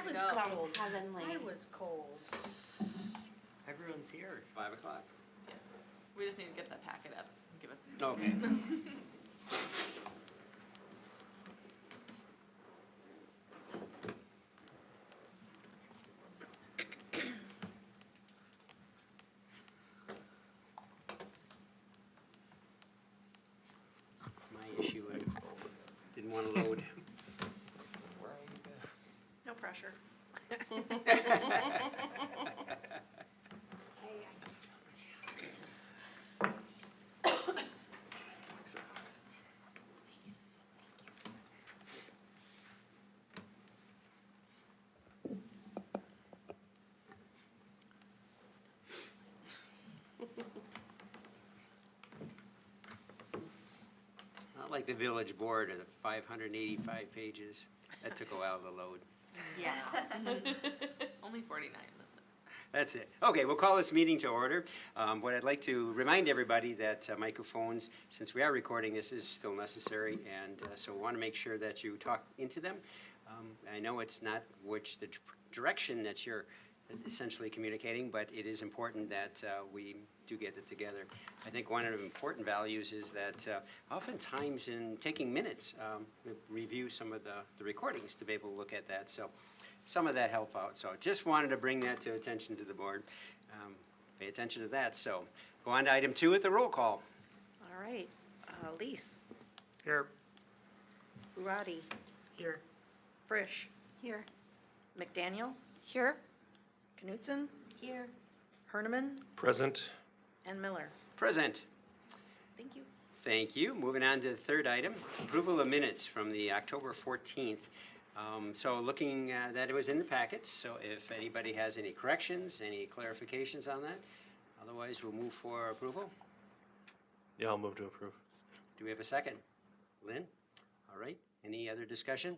was go. cold. Heavenly. I was cold. Everyone's here at 5 o'clock. Yeah. We just need to get the packet up and give us a Okay. My issue, I didn't want to load. No pressure. Not like the village board of the 585 pages. That took a while to load. Yeah. Only 49, listen. That's it. Okay, we'll call this meeting to order. What I'd like to remind everybody that microphones, since we are recording this, is still necessary, and so we want to make sure that you talk into them. I know it's not the direction that you're essentially communicating, but it is important that we do get it together. I think one of the important values is that oftentimes in taking minutes, we review some of the recordings to be able to look at that. So some of that help out. So just wanted to bring that to attention to the board. Pay attention to that. So go on to item 2 with the roll call. All right. Lise. Here. Uradi. Here. Frisch. Here. McDaniel. Here. Knutson. Here. Herneman. Present. And Miller. Present. Thank you. Thank you. Moving on to the third item, approval of minutes from the October 14th. So looking that it was in the packet, so if anybody has any corrections, any clarifications on that, otherwise we'll move for approval. Yeah, I'll move to approve. Do we have a second? Lynn? All right. Any other discussion?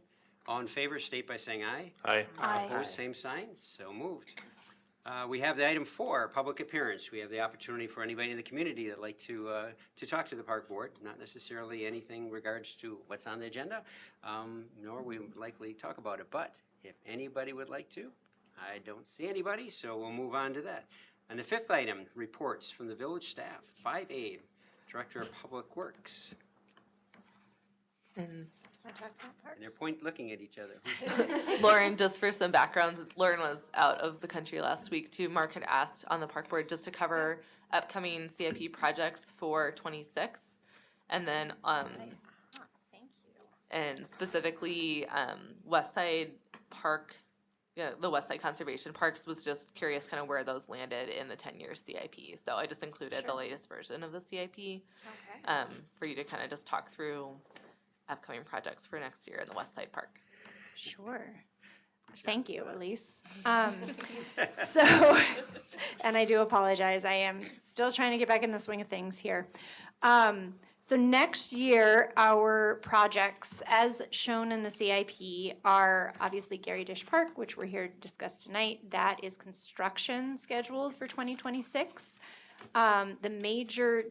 All in favor, state by saying aye. Aye. Aye. Opposed, same sign. So moved. We have the item 4, public appearance. We have the opportunity for anybody in the community that'd like to talk to the park board, not necessarily anything regards to what's on the agenda, nor we would likely talk about it. But if anybody would like to, I don't see anybody, so we'll move on to that. And the 5th item, reports from the village staff. 5A, Director of Public Works. And And they're looking at each other. Lauren, just for some background, Lauren was out of the country last week too. Mark had asked on the park board just to cover upcoming CIP projects for 26. And then, Thank you. and specifically, West Side Park, yeah, the West Side Conservation Parks was just curious kind of where those landed in the 10-year CIP. So I just included the Sure. latest version of the CIP Okay. for you to kind of just talk through upcoming projects for next year in the West Side Park. Sure. Thank you, Elise. So, and I do apologize. I am still trying to get back in the swing of things here. So next year, our projects, as shown in the CIP, are obviously Gary Dish Park, which we're here to discuss tonight. That is construction scheduled for 2026. The major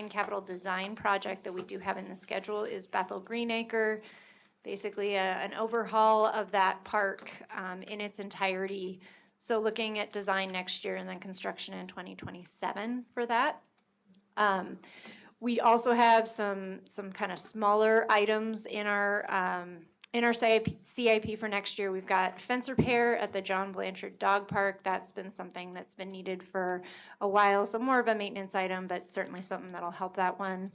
capital design project that we do have in the schedule is Bethel Greenacre. Basically an overhaul of that park in its entirety. So looking at design next year and then construction in 2027 for that. We also have some kind of smaller items in our CIP for next year. We've got fence repair at the John Blanchard Dog Park. That's been something that's been needed for a while, so more of a maintenance item, but certainly something that'll help that one.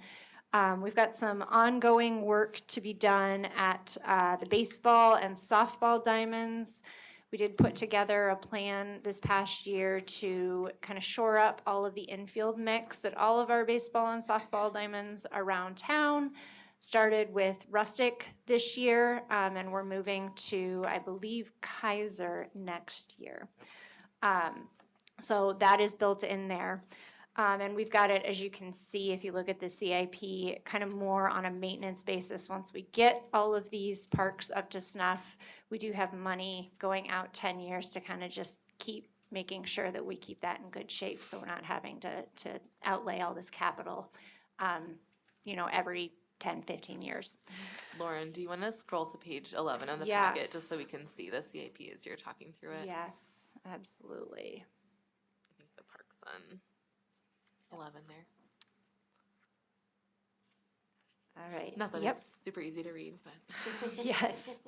We've got some ongoing work to be done at the baseball and softball diamonds. We did put together a plan this past year to kind of shore up all of the infield mix at all of our baseball and softball diamonds around town. Started with Rustic this year, and we're moving to, I believe, Kaiser next year. So that is built in there. And we've got it, as you can see, if you look at the CIP, kind of more on a maintenance basis. Once we get all of these parks up to snuff, we do have money going out 10 years to kind of just keep making sure that we keep that in good shape, so we're not having to outlay all this capital, every 10, 15 years. Lauren, do you want to scroll to page 11 of the packet just so Yes. we can see the CIP as you're talking through it? Yes, absolutely. I think the park's on 11 there. All right. Not that Yep. it's super easy to read, but. Yes.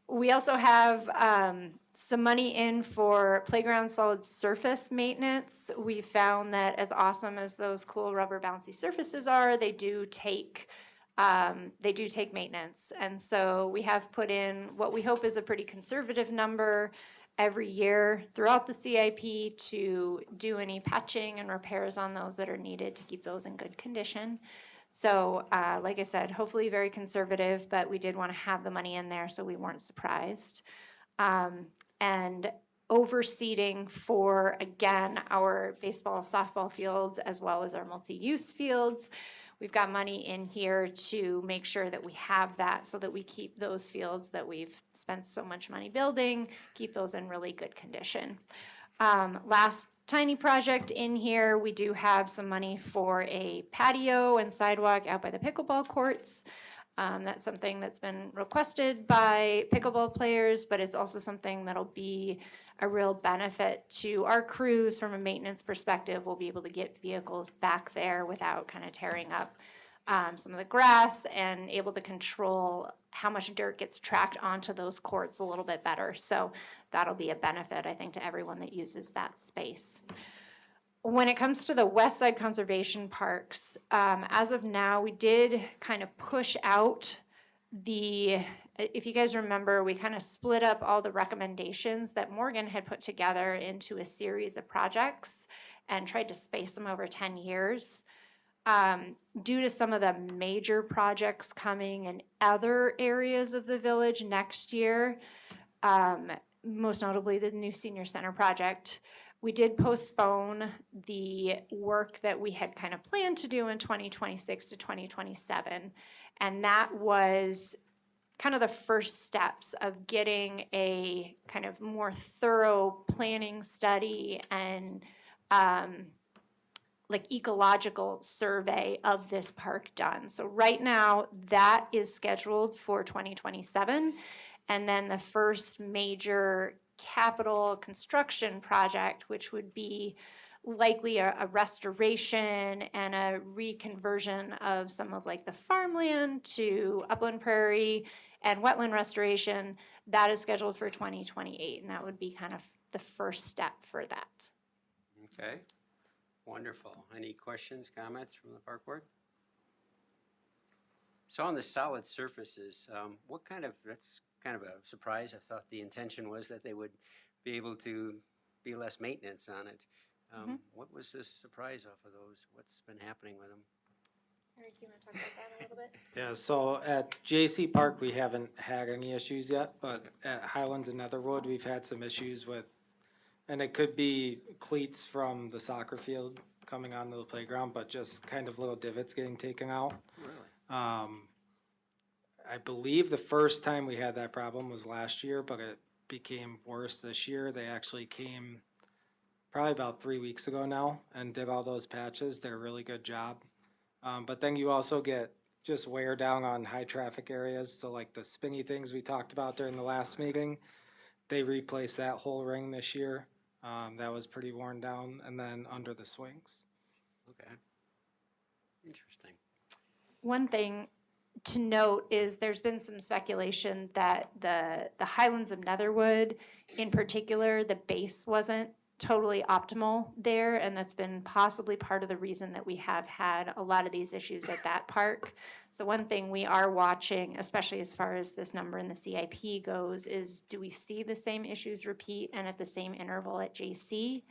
We also have some money in for playground solid surface maintenance. We found that as awesome as those cool rubber bouncy surfaces are, they do take maintenance. And so we have put in what we hope is a pretty conservative number every year throughout the CIP to do any patching and repairs on those that are needed to keep those in good condition. So, like I said, hopefully very conservative, but we did want to have the money in there so we weren't surprised. And overseeding for, again, our baseball, softball fields, as well as our multi-use fields. We've got money in here to make sure that we have that so that we keep those fields that we've spent so much money building, keep those in really good condition. Last tiny project in here, we do have some money for a patio and sidewalk out by the pickleball courts. That's something that's been requested by pickleball players, but it's also something that'll be a real benefit to our crews from a maintenance perspective. We'll be able to get vehicles back there without kind of tearing up some of the grass and able to control how much dirt gets tracked onto those courts a little bit better. So that'll be a benefit, I think, to everyone that uses that space. When it comes to the West Side Conservation Parks, as of now, we did kind of push out if you guys remember, we kind of split up all the recommendations that Morgan had put together into a series of projects and tried to space them over 10 years. Due to some of the major projects coming in other areas of the village next year, most notably the new senior center project, we did postpone the work that we had kind of planned to do in 2026 to 2027. And that was kind of the first steps of getting a kind of more thorough planning study and like ecological survey of this park done. So right now that is scheduled for 2027. And then the first major capital construction project, which would be likely a restoration and a reconversion of some of like the farmland to upland prairie and wetland restoration, that is scheduled for 2028. And that would be kind of the first step for that. Okay, wonderful. Any questions, comments from the park board? So on the solid surfaces, that's kind of a surprise. I thought the intention was that they would be able to be less maintenance on it. What was the surprise off of those? What's been happening with them? Eric, you want to talk about that a little bit? Yeah, so at JC Park, we haven't had any issues yet, but at Highlands and Netherwood, we've had some issues with, and it could be cleats from the soccer field coming onto the playground, but just kind of little divots getting taken out. Really? I believe the first time we had that problem was last year, but it became worse this year. They actually came probably about 3 weeks ago now and did all those patches. Did a really good job. But then you also get just wear down on high traffic areas. So like the spinny things we talked about during the last meeting, they replaced that whole ring this year. That was pretty worn down. And then under the swings. Okay. Interesting. One thing to note is there's been some speculation that the Highlands of Netherwood, in particular, the base wasn't totally optimal there, and that's been possibly part of the reason that we have had a lot of these issues at that park. So one thing we are watching, especially as far as this number in the CIP goes, is do we see the same issues repeat and at the same interval at JC?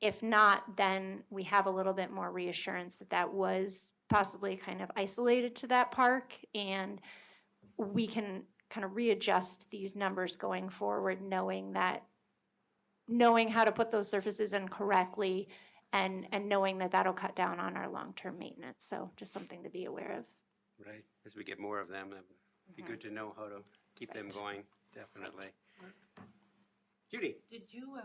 If not, then we have a little bit more reassurance that that was possibly kind of isolated to that park, and we can kind of readjust these numbers going forward, knowing how to put those surfaces in correctly and knowing that that'll cut down on our long-term maintenance. So just something to be aware of. Right. As we get more of them, it'd be good to know how to keep them going, definitely. Judy? Did you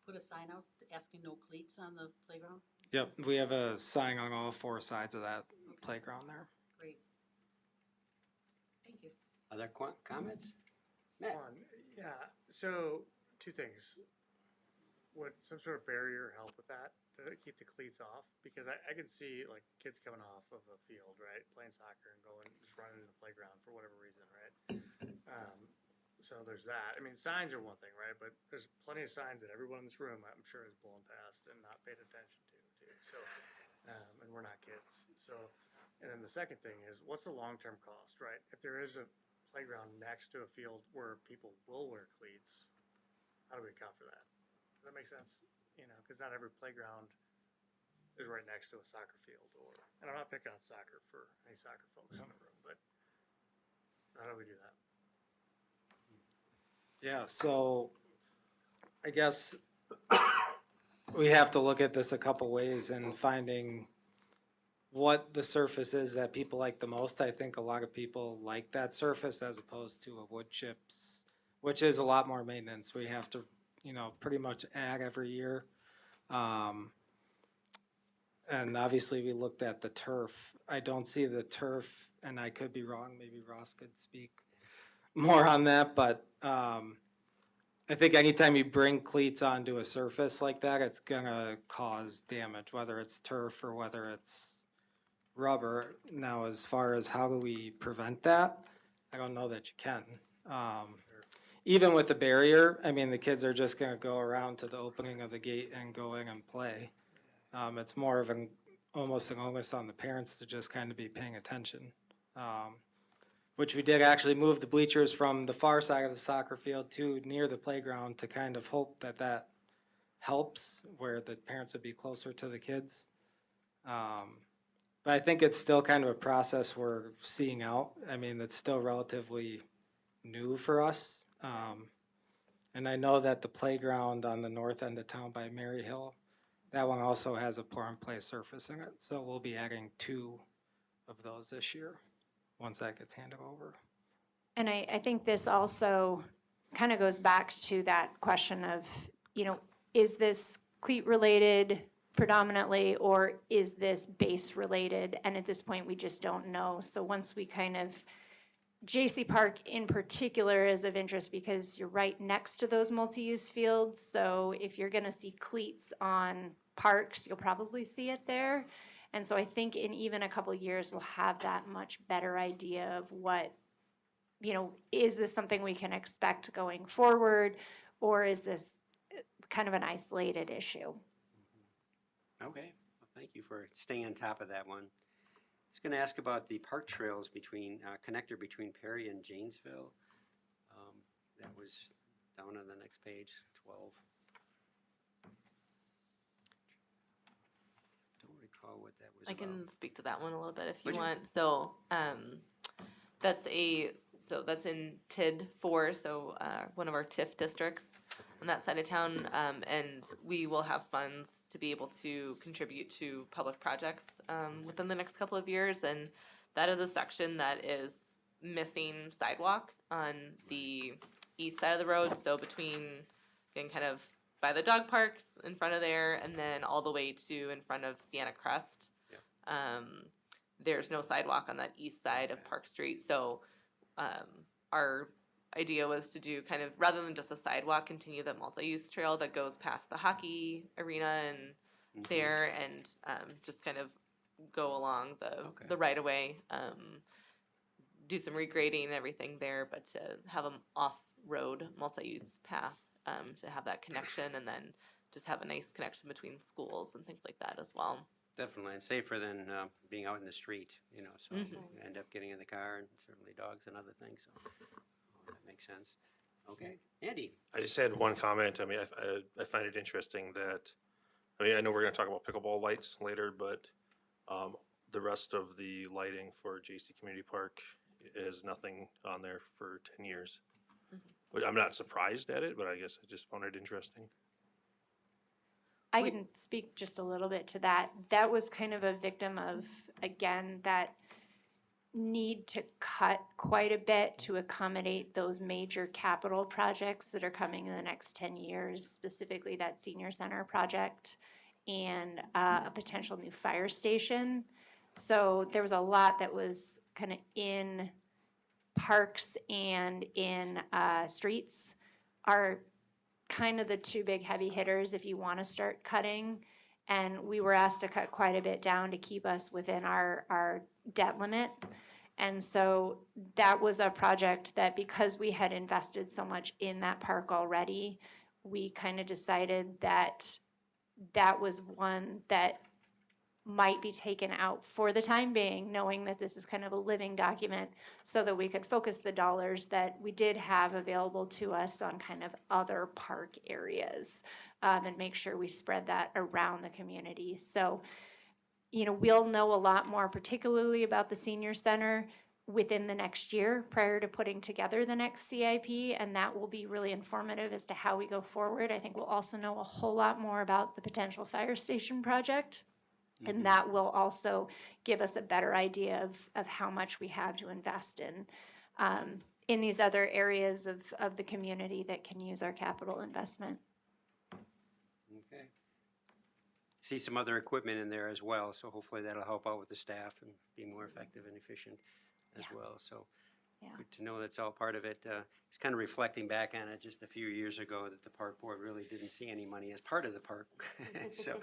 put a sign out asking no cleats on the playground? Yep, we have a sign on all 4 sides of that playground there. Great. Other comments? Matt? Yeah, so two things. Would some sort of barrier help with that to keep the cleats off? Because I can see like kids coming off of a field, right, playing soccer and going just running in the playground for whatever reason, right? So there's that. I mean, signs are one thing, right? But there's plenty of signs that everyone in this room, I'm sure, has blown past and not paid attention to, too. So, and we're not kids. So, and then the second thing is, what's the long-term cost, right? If there is a playground next to a field where people will wear cleats, how do we account for that? Does that make sense? You know, because not every playground is right next to a soccer field, and I'm not picking on soccer for any soccer folks in the room, but how do we do that? Yeah, so I guess we have to look at this a couple ways in finding what the surface is that people like the most. I think a lot of people like that surface as opposed to a wood chips, which is a lot more maintenance. We have to, pretty much add every year. And obviously we looked at the turf. I don't see the turf, and I could be wrong, maybe Ross could speak more on that, but I think anytime you bring cleats onto a surface like that, it's gonna cause damage, whether it's turf or whether it's rubber. Now, as far as how do we prevent that, I don't know that you can. Even with the barrier, I mean, the kids are just gonna go around to the opening of the gate and go in and play. It's more of almost an onus on the parents to just kind of be paying attention. Which we did actually move the bleachers from the far side of the soccer field to near the playground to kind of hope that helps, where the parents would be closer to the kids. But I think it's still kind of a process we're seeing out. I mean, it's still relatively new for us. And I know that the playground on the north end of town by Mary Hill, that one also has a pour and play surface in it. So we'll be adding 2 of those this year, once that gets handed over. And I think this also kind of goes back to that question of, is this cleat related predominantly, or is this base related? And at this point, we just don't know. So once we kind of, J.C. Park in particular is of interest because you're right next to those multi-use fields. So if you're gonna see cleats on parks, you'll probably see it there. And so I think in even a couple of years, we'll have that much better idea of what, is this something we can expect going forward, or is this kind of an isolated issue? Okay, well, thank you for staying on top of that one. I was going to ask about the park trails between, connector between Perry and Janesville. That was down on the next page, 12. Don't recall what that was I about. can speak to that one a little bit if you Would you? want. So, that's in TID 4, so one of our TIF districts on that side of town, and we will have funds to be able to contribute to public projects within the next couple of years, and that is a section that is missing sidewalk on the east side of the road, so between getting kind of by the dog parks in front of there, and then all the way to in front of Sienna Crest. There's no sidewalk on that east side of Park Street, so our idea was to do kind of, rather than just a sidewalk, continue the multi-use trail that goes past the hockey arena and there, and just kind of go along the right-of-way, do some regrading and everything there, but to have an off-road multi-use path, to have that connection, and then just have a nice connection between schools and things like that as well. Definitely, and safer than being out in the street, so you end up getting in the car, and certainly dogs and other things, so that makes sense. Okay, Andy? I just had one comment. I mean, I find it interesting that, I know we're gonna talk about pickleball lights later, but the rest of the lighting for JC Community Park is nothing on there for 10 years. But I'm not surprised at it, but I guess I just found it interesting. I can speak just a little bit to that. That was kind of a victim of, again, that need to cut quite a bit to accommodate those major capital projects that are coming in the next 10 years, specifically that senior center project and a potential new fire station. So there was a lot that was kind of in parks and in streets are kind of the two big heavy hitters if you want to start cutting. And we were asked to cut quite a bit down to keep us within our debt limit. And so that was a project that, because we had invested so much in that park already, we kind of decided that that was one that might be taken out for the time being, knowing that this is kind of a living document, so that we could focus the dollars that we did have available to us on kind of other park areas, and make sure we spread that around the community. So, you know, we'll know a lot more, particularly about the senior center, within the next year prior to putting together the next CIP, and that will be really informative as to how we go forward. I think we'll also know a whole lot more about the potential fire station project. And that will also give us a better idea of how much we have to invest in these other areas of the community that can use our capital investment. Okay. See some other equipment in there as well, so hopefully that'll help out with the staff and be more effective and efficient as well. So Yeah. good to know that's all part of it. It's kind of reflecting back on it just a few years ago that the park board really didn't see any money as part of the park. So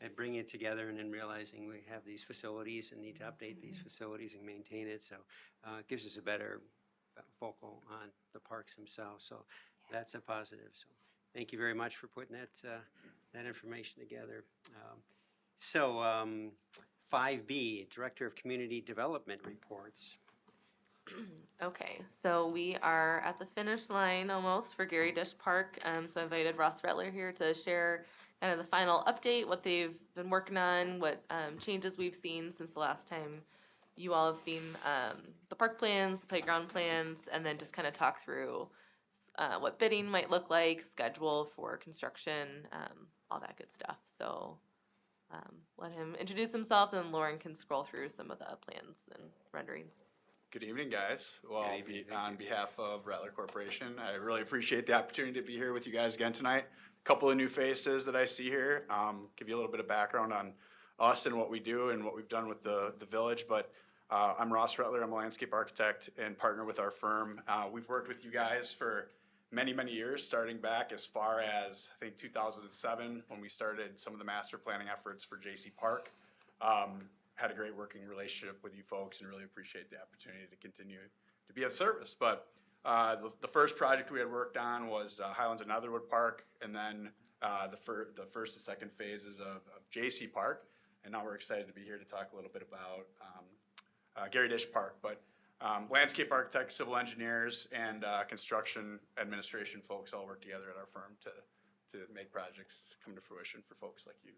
and bringing it together and then realizing we have these facilities and need to update these facilities and maintain it. So it gives us a better focal on the parks themselves. So that's a positive. So thank you very much for putting that information together. So 5B, Director of Community Development reports. Okay, so we are at the finish line almost for Gary Dish Park. So I invited Ross Rettler here to share kind of the final update, what they've been working on, what changes we've seen since the last time you all have seen the park plans, the playground plans, and then just kind of talk through what bidding might look like, schedule for construction, all that good stuff. So let him introduce himself, and then Lauren can scroll through some of the plans and renderings. Good evening, guys. Well, Good evening, thank on behalf of Rattler Corporation, I really appreciate the opportunity to be here with you guys again tonight. A couple of new faces that I see here. Give you a little bit of background on us and what we do and what we've done with the village. But I'm Ross Rattler. I'm a landscape architect and partner with our firm. We've worked with you guys for many, many years, starting back as far as, I think, 2007, when we started some of the master planning efforts for J.C. Park. Had a great working relationship with you folks and really appreciate the opportunity to continue to be of service. But the first project we had worked on was Highlands and Netherwood Park, and then the first and second phases of J.C. Park. And now we're excited to be here to talk a little bit about Gary Dish Park. But landscape architects, civil engineers, and construction administration folks all work together at our firm to make projects come to fruition for folks like you.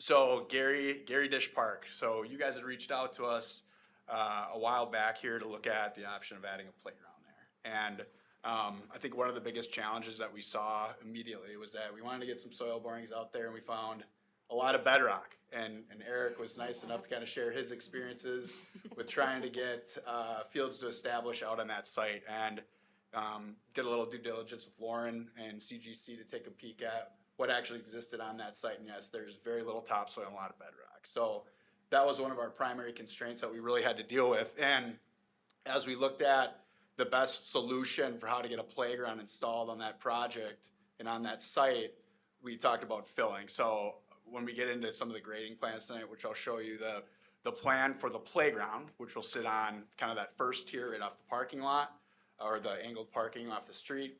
So Gary Dish Park. So you guys had reached out to us a while back here to look at the option of adding a playground there. And I think one of the biggest challenges that we saw immediately was that we wanted to get some soil borings out there, and we found a lot of bedrock. And Eric was nice enough to kind of share his experiences with trying to get fields to establish out on that site, and did a little due diligence with Lauren and CGC to take a peek at what actually existed on that site. And yes, there's very little topsoil and a lot of bedrock. So that was one of our primary constraints that we really had to deal with. And as we looked at the best solution for how to get a playground installed on that project and on that site, we talked about filling. So when we get into some of the grading plans tonight, which I'll show you, the plan for the playground, which will sit on kind of that first tier right off the parking lot, or the angled parking off the street,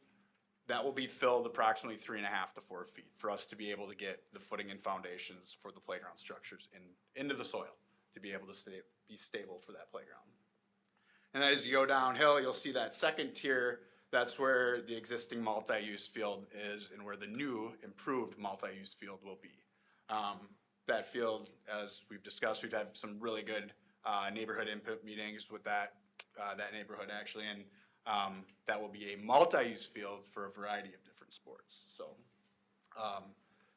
that will be filled approximately 3.5 to 4 feet for us to be able to get the footing and foundations for the playground structures into the soil to be able to be stable for that playground. And as you go downhill, you'll see that second tier. That's where the existing multi-use field is and where the new improved multi-use field will be. That field, as we've discussed, we've had some really good neighborhood input meetings with that neighborhood actually, and that will be a multi-use field for a variety of different sports.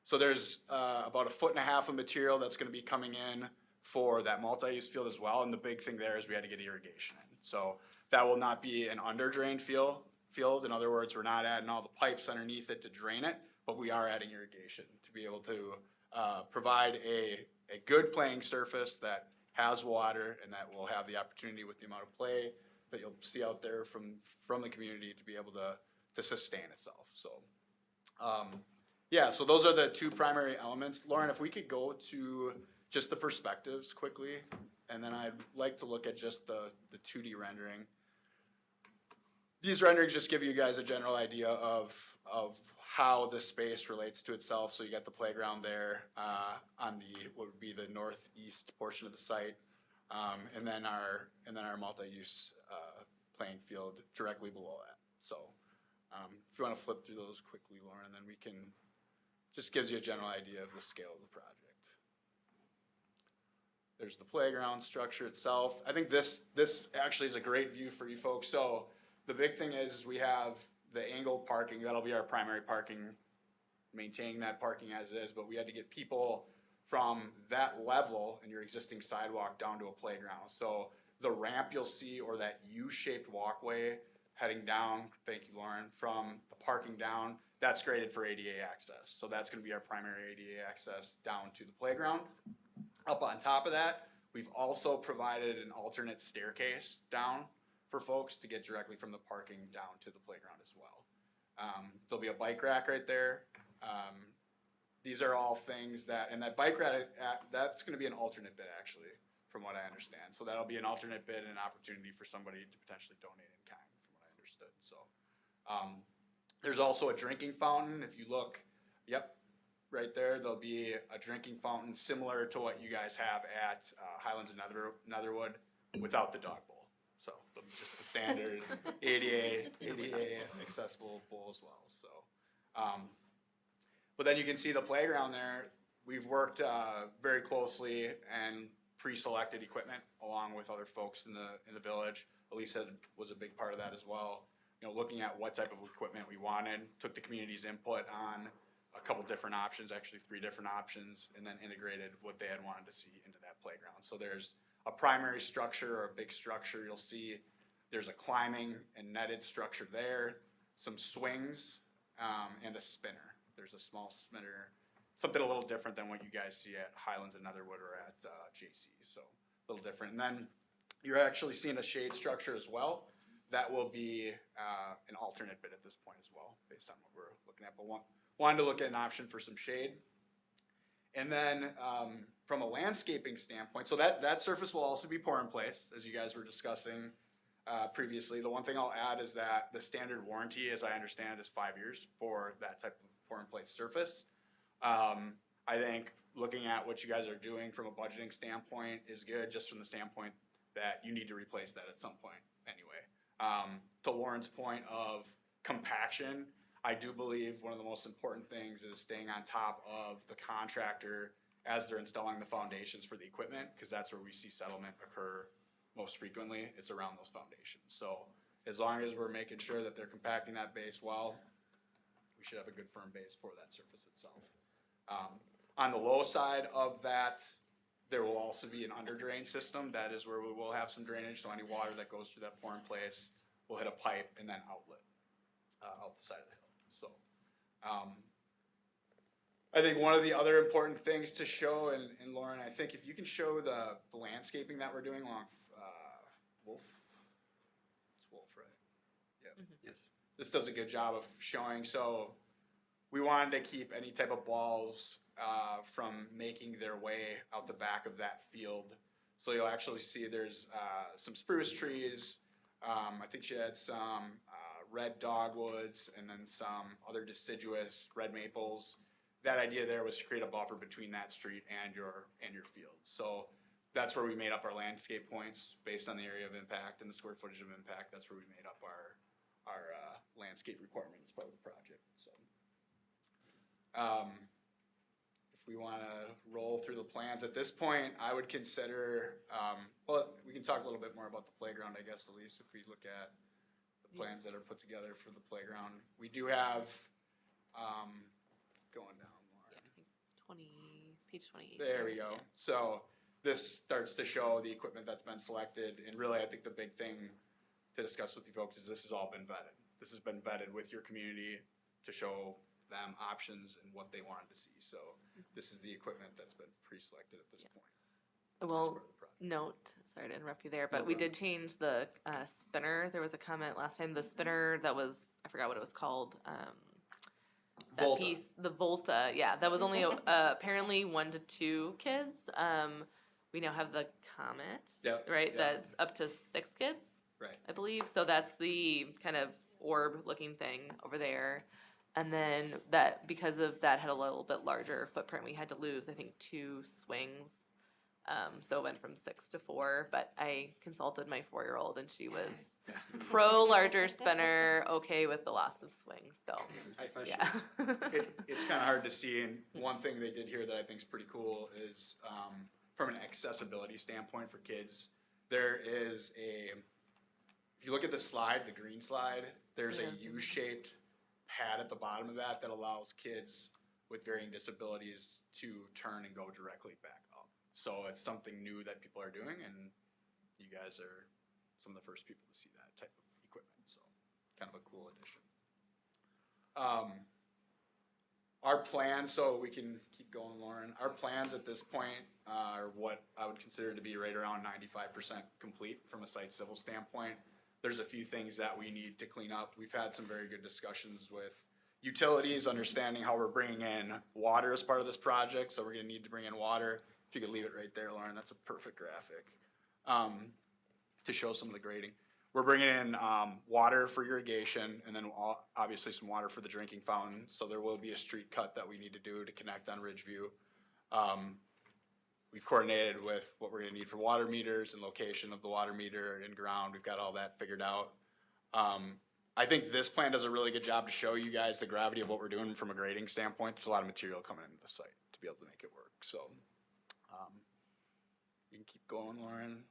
So there's about 1.5 feet of material that's going to be coming in for that multi-use field as well. And the big thing there is we had to get irrigation in. So that will not be an under-drained field. In other words, we're not adding all the pipes underneath it to drain it, but we are adding irrigation to be able to provide a good playing surface that has water and that will have the opportunity with the amount of play that you'll see out there from the community to be able to sustain itself. So, yeah, so those are the two primary elements. Lauren, if we could go to just the perspectives quickly, and then I'd like to look at just the 2D rendering. These renderings just give you guys a general idea of how the space relates to itself. So you got the playground there on the what would be the northeast portion of the site, and then our multi-use playing field directly below that. So if you want to flip through those quickly, Lauren, then we can just gives you a general idea of the scale of the project. There's the playground structure itself. I think this actually is a great view for you folks. So the big thing is we have the angled parking. That'll be our primary parking, maintaining that parking as is, but we had to get people from that level in your existing sidewalk down to a playground. So the ramp you'll see, or that U-shaped walkway heading down, thank you, Lauren, from the parking down, that's graded for ADA access. So that's gonna be our primary ADA access down to the playground. Up on top of that, we've also provided an alternate staircase down for folks to get directly from the parking down to the playground as well. There'll be a bike rack right there. These are all things that, and that bike rack, that's gonna be an alternate bid actually, from what I understand. So that'll be an alternate bid and an opportunity for somebody to potentially donate in kind, from what I understood. So there's also a drinking fountain. If you look, yep, right there, there'll be a drinking fountain similar to what you guys have at Highlands and Netherwood without the dog bowl. So just the standard ADA accessible bowl as well. So, but then you can see the playground there. We've worked very closely and pre-selected equipment along with other folks in the village. Elise was a big part of that as well. You know, looking at what type of equipment we wanted, took the community's input on a couple different options, actually 3 different options, and then integrated what they had wanted to see into that playground. So there's a primary structure or a big structure. You'll see there's a climbing and netted structure there, some swings, and a spinner. There's a small spinner, something a little different than what you guys see at Highlands and Netherwood or at JC. So a little different. And then you're actually seeing a shade structure as well. That will be an alternate bid at this point as well, based on what we're looking at. But wanted to look at an option for some shade. And then from a landscaping standpoint, so that surface will also be pour in place, as you guys were discussing previously. The one thing I'll add is that the standard warranty, as I understand, is 5 years for that type of pour in place surface. I think looking at what you guys are doing from a budgeting standpoint is good, just from the standpoint that you need to replace that at some point anyway. To Lauren's point of compaction, I do believe one of the most important things is staying on top of the contractor as they're installing the foundations for the equipment, because that's where we see settlement occur most frequently. It's around those foundations. So as long as we're making sure that they're compacting that base well, we should have a good firm base for that surface itself. On the low side of that, there will also be an under drain system. That is where we will have some drainage, so any water that goes through that pour in place will hit a pipe and then outlet out the side of the hill. So I think one of the other important things to show, and Lauren, I think if you can show the landscaping that we're doing along Wolf, it's Wolf, right? Yep. Yes. This does a good job of showing. So we wanted to keep any type of balls from making their way out the back of that field. So you'll actually see there's some spruce trees. I think she had some red dogwoods and then some other deciduous red maples. That idea there was to create a buffer between that street and your field. So that's where we made up our landscape points based on the area of impact and the square footage of impact. That's where we made up our landscape requirement as part of the project. So if we want to roll through the plans at this point, I would consider, well, we can talk a little bit more about the playground, I guess, Elise, if we look at the plans that are put together for the playground. We do have, going down more. Yeah, I think page 28. There we go. So this starts to show the equipment that's been selected, and really I think the big thing to discuss with you folks is this has all been vetted. This has been vetted with your community to show them options and what they wanted to see. So this is the equipment that's been pre-selected at this point. Well, note, sorry to interrupt you there, but we did change the spinner. There was a comment last time, the spinner that was, I forgot what it was called. That Volta. piece, the Volta, yeah, that was only apparently 1 to 2 kids. We now have the Comet, Yep, right? yep. That's up to 6 kids, Right. I believe. So that's the kind of orb-looking thing over there. And then that, because of that had a little bit larger footprint, we had to lose, I think, 2 swings. So it went from 6 to 4, but I consulted my 4-year-old and she was pro larger spinner, okay with the loss of swings, so, yeah. It's kind of hard to see, and one thing they did here that I think is pretty cool is, from an accessibility standpoint for kids, there is if you look at the slide, the green slide, there's a Yes. U-shaped pad at the bottom of that allows kids with varying disabilities to turn and go directly back up. So it's something new that people are doing, and you guys are some of the first people to see that type of equipment, so kind of a cool addition. Our plans, so we can keep going, Lauren, our plans at this point are what I would consider to be right around 95% complete from a site civil standpoint. There's a few things that we need to clean up. We've had some very good discussions with utilities, understanding how we're bringing in water as part of this project, so we're gonna need to bring in water. If you could leave it right there, Lauren, that's a perfect graphic, to show some of the grading. We're bringing in water for irrigation, and then obviously some water for the drinking fountain. So there will be a street cut that we need to do to connect on Ridgeview. We've coordinated with what we're gonna need for water meters and location of the water meter in ground. We've got all that figured out. I think this plan does a really good job to show you guys the gravity of what we're doing from a grading standpoint. There's a lot of material coming into the site to be able to make it work. So you can keep going, Lauren.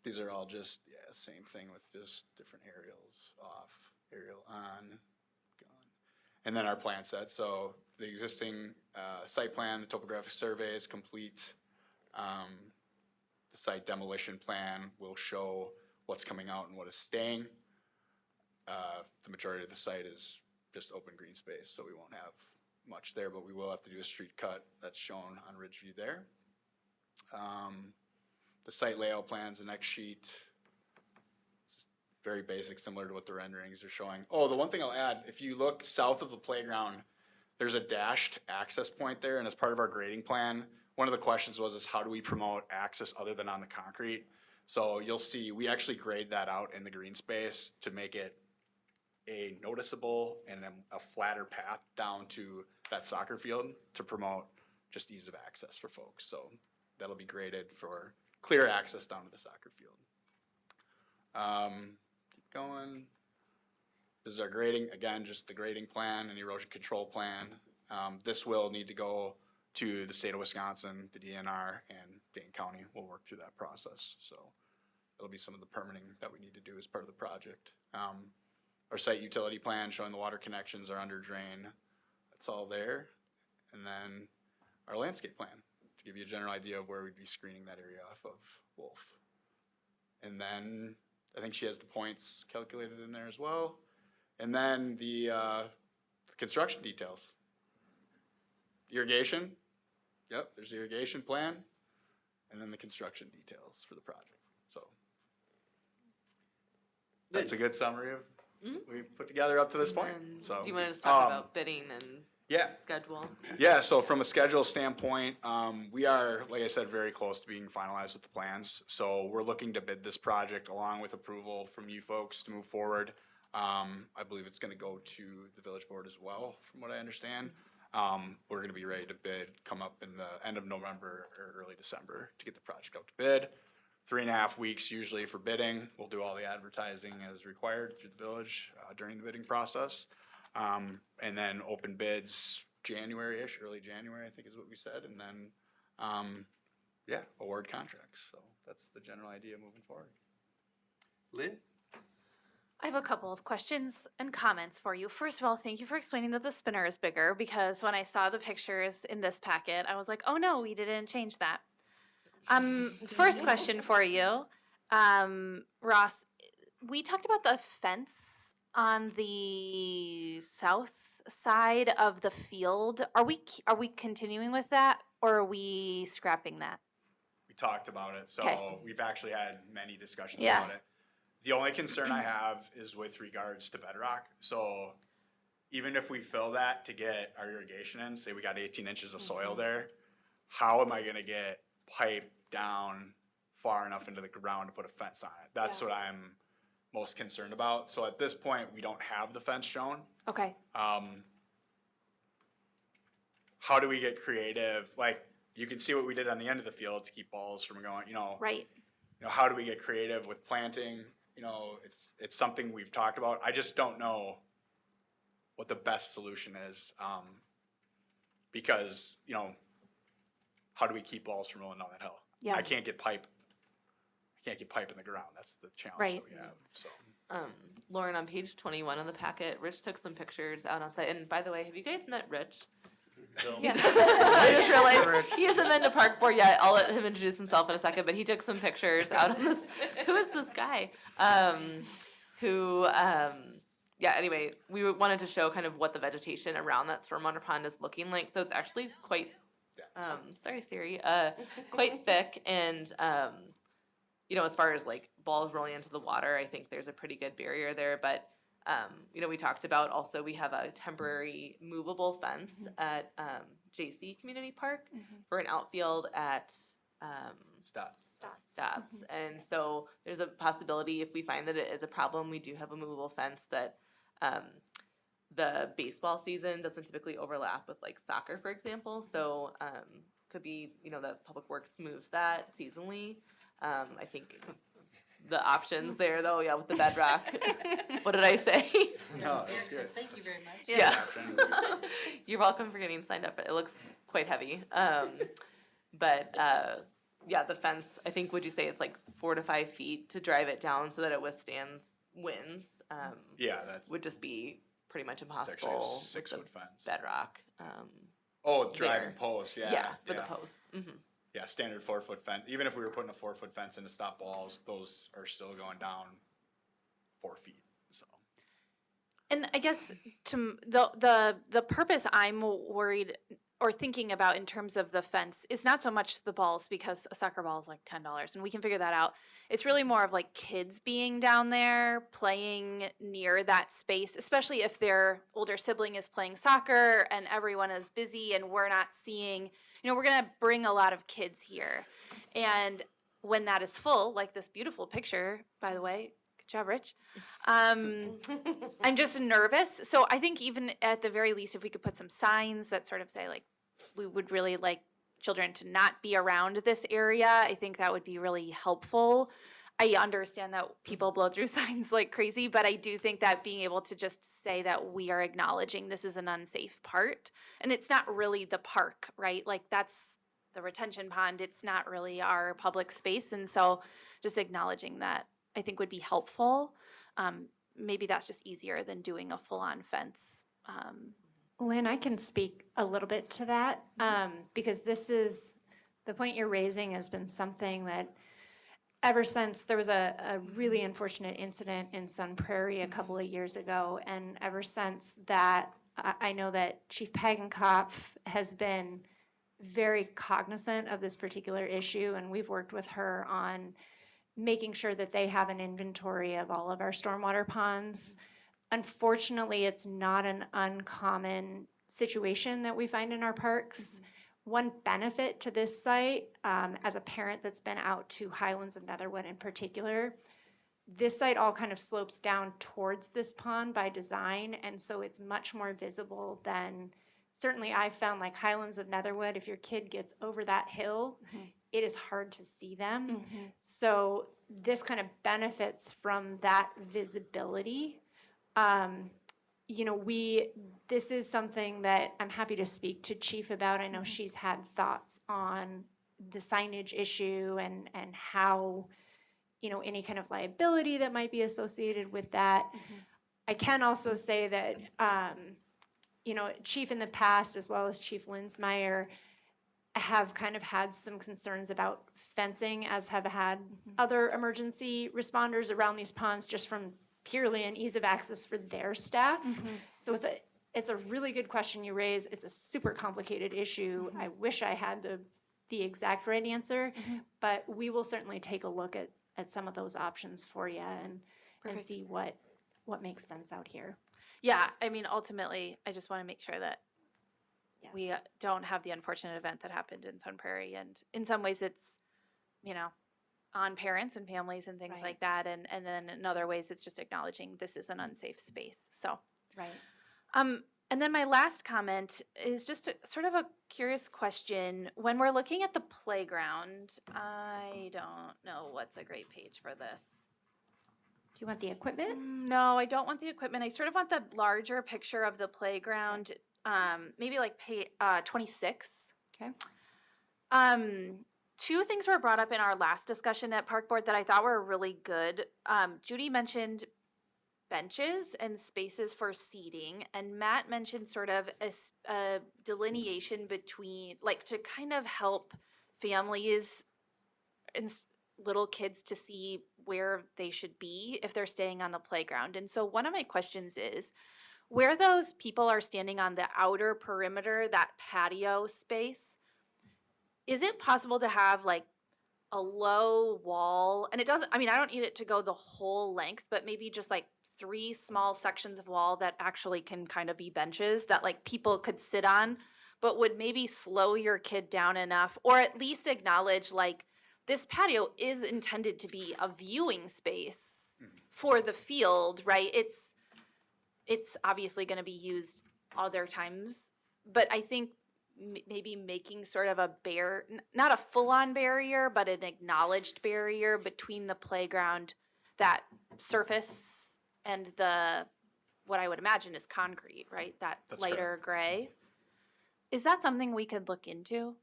These are all just, same thing with just different aerials off, aerial on, gone. And then our plan set, so the existing site plan, the topographic survey is complete. The site demolition plan will show what's coming out and what is staying. The majority of the site is just open green space, so we won't have much there, but we will have to do a street cut that's shown on Ridgeview there. The site layout plan's the next sheet. It's very basic, similar to what the renderings are showing. Oh, the one thing I'll add, if you look south of the playground, there's a dashed access point there, and as part of our grading plan, one of the questions was how do we promote access other than on the concrete? So you'll see, we actually grade that out in the green space to make it a noticeable and a flatter path down to that soccer field to promote just ease of access for folks. So that'll be graded for clear access down to the soccer field. Keep going. This is our grading, again, just the grading plan and erosion control plan. This will need to go to the state of Wisconsin, the DNR, and Dane County. We'll work through that process. So it'll be some of the permitting that we need to do as part of the project. Our site utility plan showing the water connections are under drain. That's all there. And then our landscape plan to give you a general idea of where we'd be screening that area off of Wolf. And then I think she has the points calculated in there as well. And then the construction details. Irrigation, yep, there's the irrigation plan. And then the construction details for the project, so. That's a good summary of what we've put together up to this point, so. Do you want to just talk about bidding and Yeah, schedule? yeah, so from a schedule standpoint, we are, like I said, very close to being finalized with the plans. So we're looking to bid this project along with approval from you folks to move forward. I believe it's gonna go to the village board as well, from what I understand. We're gonna be ready to bid, come up in the end of November or early December to get the project out to bid. 3.5 weeks usually for bidding. We'll do all the advertising as required through the village during the bidding process. And then open bids January-ish, early January, I think is what we said. And then, award contracts. So that's the general idea moving forward. Lynn? I have a couple of questions and comments for you. First of all, thank you for explaining that the spinner is bigger, because when I saw the pictures in this packet, I was like, oh no, we didn't change that. First question for you, Ross, we talked about the fence on the south side of the field. Are we continuing with that, or are we scrapping that? talked about it, so 'Kay. we've actually had many discussions Yeah. about it. The only concern I have is with regards to bedrock, so even if we fill that to get our irrigation in, say we got 18 inches of soil there, how am I gonna get pipe down far enough into the ground to put a fence on it? That's what I'm most concerned about. So at this point, we don't have the fence shown. Okay. How do we get creative? Like, you can see what we did on the end of the field to keep balls from going, Right. how do we get creative with planting? It's something we've talked about. I just don't know what the best solution is. Because, how do we keep balls from rolling down that hill? Yeah. I can't get pipe in the ground. That's the challenge Right. that we have, so. Lauren, on page 21 of the packet, Rich took some pictures out on site. And by the way, have you guys met Rich? Yeah. I just realized he hasn't been to park board yet. I'll let him introduce himself in a second, but he took some pictures out on this. Who is this guy? Anyway, we wanted to show kind of what the vegetation around that stormwater pond is looking like. So it's actually quite, sorry Siri, quite thick and, as far as like balls rolling into the water, I think there's a pretty good barrier there, but we talked about also we have a temporary movable fence at JC Community Park for an outfield at Stop. Stats. And so there's a possibility if we find that it is a problem, we do have a movable fence that the baseball season doesn't typically overlap with like soccer, for example. So could be, the Public Works moves that seasonally. I think the options there though, with the bedrock. What did I say? No, Eric it's good. says, thank you very much. Yeah. You're welcome for getting signed up. It looks quite heavy. The fence, I think, would you say it's like 4 to 5 feet to drive it down so that it withstands winds? Yeah, that's Would just be pretty much it's actually a impossible. with 6-foot the fence. bedrock. Oh, driving there. posts, yeah. For the posts. Yeah, standard 4-foot fence. Even if we were putting a 4-foot fence in to stop balls, those are still going down 4 feet, so. And I guess the purpose I'm worried or thinking about in terms of the fence is not so much the balls, because a soccer ball is like $10 and we can figure that out. It's really more of like kids being down there playing near that space, especially if their older sibling is playing soccer and everyone is busy and we're not seeing, we're going to bring a lot of kids here. And when that is full, like this beautiful picture, by the way, good job, Rich. I'm just nervous. So I think even at the very least, if we could put some signs that sort of say like, we would really like children to not be around this area, I think that would be really helpful. I understand that people blow through signs like crazy, but I do think that being able to just say that we are acknowledging this is an unsafe part, and it's not really the park, right? Like that's the retention pond. It's not really our public space. And so just acknowledging that I think would be helpful. Maybe that's just easier than doing a full-on fence. Lynn, I can speak a little bit to that, because this is, the point you're raising has been something that ever since there was a really unfortunate incident in Sun Prairie a couple of years ago, and ever since that, I know that Chief Pagenkopf has been very cognizant of this particular issue, and we've worked with her on making sure that they have an inventory of all of our stormwater ponds. Unfortunately, it's not an uncommon situation that we find in our parks. One benefit to this site, as a parent that's been out to Highlands of Netherwood in particular, this site all kind of slopes down towards this pond by design, and so it's much more visible than, certainly I found like Highlands of Netherwood, if your kid gets over that hill, it is hard to see them. So this kind of benefits from that visibility. This is something that I'm happy to speak to Chief about. I know she's had thoughts on the signage issue and how, any kind of liability that might be associated with that. I can also say that, Chief in the past, as well as Chief Linsmeyer, have kind of had some concerns about fencing, as have had other emergency responders around these ponds, just from purely an ease of access for their staff. So it's a really good question you raise. It's a super complicated issue. I wish I had the the exact right answer, Mhm. but we will certainly take a look at some of those options for you and Perfect. see what makes sense out here. Yeah, I mean, ultimately, I just want to make sure that we Yes. don't have the unfortunate event that happened in Sun Prairie. And in some ways, it's, on parents and families and things Right. like that. And then in other ways, it's just acknowledging this is an unsafe space. So, Right. and then my last comment is just sort of a curious question. When we're looking at the playground, I don't know what's a great page for this. Do you want the equipment? No, I don't want the equipment. I sort of want the larger picture of the playground, maybe like 26. Okay. Two things were brought up in our last discussion at Park Board that I thought were really good. Judy mentioned benches and spaces for seating, and Matt mentioned sort of a delineation between, like, to kind of help families and little kids to see where they should be if they're staying on the playground. And so one of my questions is, where those people are standing on the outer perimeter, that patio space, is it possible to have like a low wall? And it doesn't, I mean, I don't need it to go the whole length, but maybe just like 3 small sections of wall that actually can kind of be benches that like people could sit on, but would maybe slow your kid down enough, or at least acknowledge like this patio is intended to be a viewing space for the field, right? It's obviously going to be used other times, but I think maybe making sort of a not a full-on barrier, but an acknowledged barrier between the playground, that surface, and what I would imagine is concrete, right? That That's lighter gray. Is that something we could look into?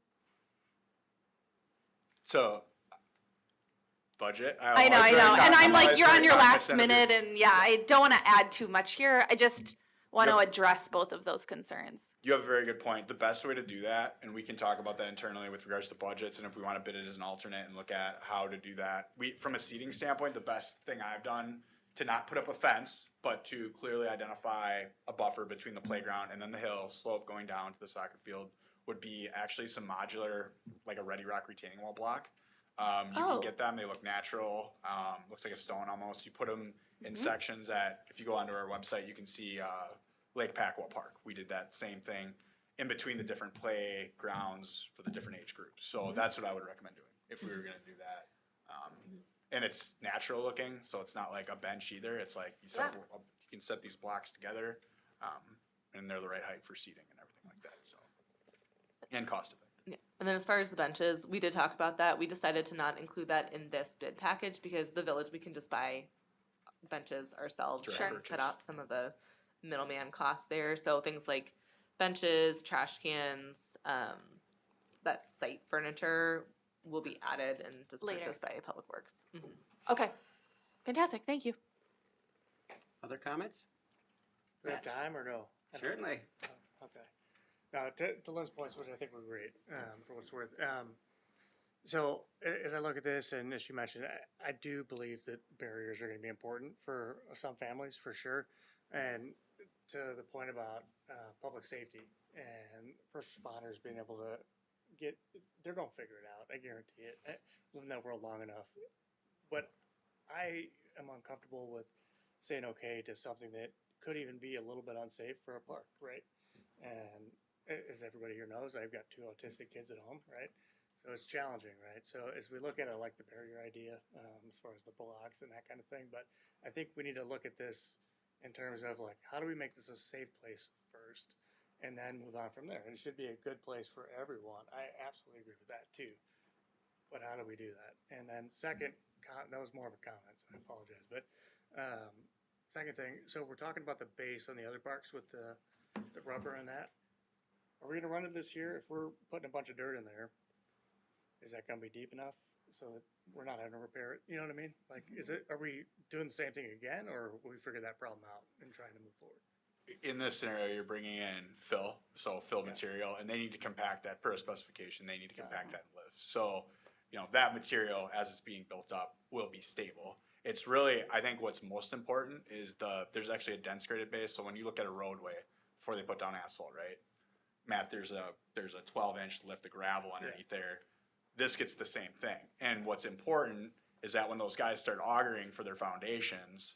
So, budget? I know. And I'm like, you're on your last minute, and yeah, I don't want to add too much here. I just want to Yep. address both of those concerns. You have a very good point. The best way to do that, and we can talk about that internally with regards to budgets, and if we want to bid it as an alternate and look at how to do that. From a seating standpoint, the best thing I've done to not put up a fence, but to clearly identify a buffer between the playground and then the hill slope going down to the soccer field, would be actually some modular, like a Ready Rock retaining wall block. You can get them, they look natural, looks like a stone almost. You put them in sections if you go onto our website, you can see Lake Packwell Park. We did that same thing in between the different playgrounds for the different age groups. So that's what I would recommend doing if we were gonna do that. And it's natural looking, so it's not like a bench either. It's like you can set these blocks together, and they're the right height for seating and everything like that, so. And cost effective. Yeah. And then as far as the benches, we did talk about that. We decided to not include that in this bid package because the village, we can just buy benches ourselves Direct and purchase. cut out some of the middleman costs there. So things like benches, trash cans, that site furniture will be added and just Later. purchased by Public Works. Okay. Fantastic. Thank you. Other comments? Do we have time or no? Certainly. Okay. Now, to Lynn's points, which I think were great, for what it's worth. So as I look at this, and as you mentioned, I do believe that barriers are going to be important for some families, for sure. And to the point about public safety and first responders being able to they're going to figure it out. I guarantee it. I live in that world long enough. But I am uncomfortable with saying okay to something that could even be a little bit unsafe for a park, right? And as everybody here knows, I've got 2 autistic kids at home, right? So it's challenging, right? So as we look at it, I like the barrier idea as far as the blocks and that kind of thing. But I think we need to look at this in terms of like, how do we make this a safe place first, and then move on from there? And it should be a good place for everyone. I absolutely agree with that too. But how do we do that? And then second, that was more of a comment, so I apologize. But second thing, so we're talking about the base on the other parks with the rubber and that. Are we gonna run it this year? If we're putting a bunch of dirt in there, is that gonna be deep enough so that we're not having to repair it? You know what I mean? Like, are we doing the same thing again, or will we figure that problem out and trying to move forward? In this scenario, you're bringing in fill material, and they need to compact that per specification. They need to compact that in lifts. So, that material as it's being built up will be stable. It's really, I think what's most important is there's actually a dense graded base. So when you look at a roadway before they put down asphalt, right? Matt, there's a 12-inch lift of gravel underneath there. this gets the same thing. And what's important is that when those guys start augering for their foundations,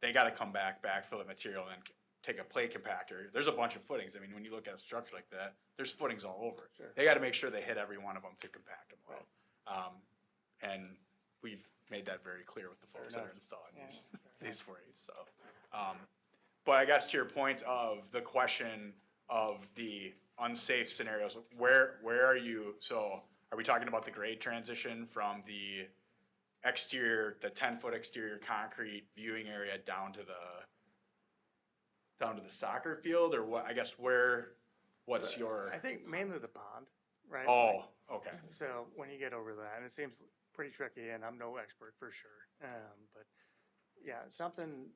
they gotta come back, backfill the material, and take a plate compactor. There's a bunch of footings. I mean, when you look at a structure like that, there's footings all over. Sure. They gotta make sure they hit every one of them to compact them well. And we've made that very clear with the folks that are enough. installing Yeah, these for you, so. But I guess to your point of the question of the unsafe scenarios, where are you, so are we talking about the grade transition from the exterior, the 10-foot exterior concrete viewing area down to the soccer field, or what, I guess what's your, I think mainly the pond, right? oh, okay. So when you get over that, and it seems pretty tricky, and I'm no expert for sure, but yeah, something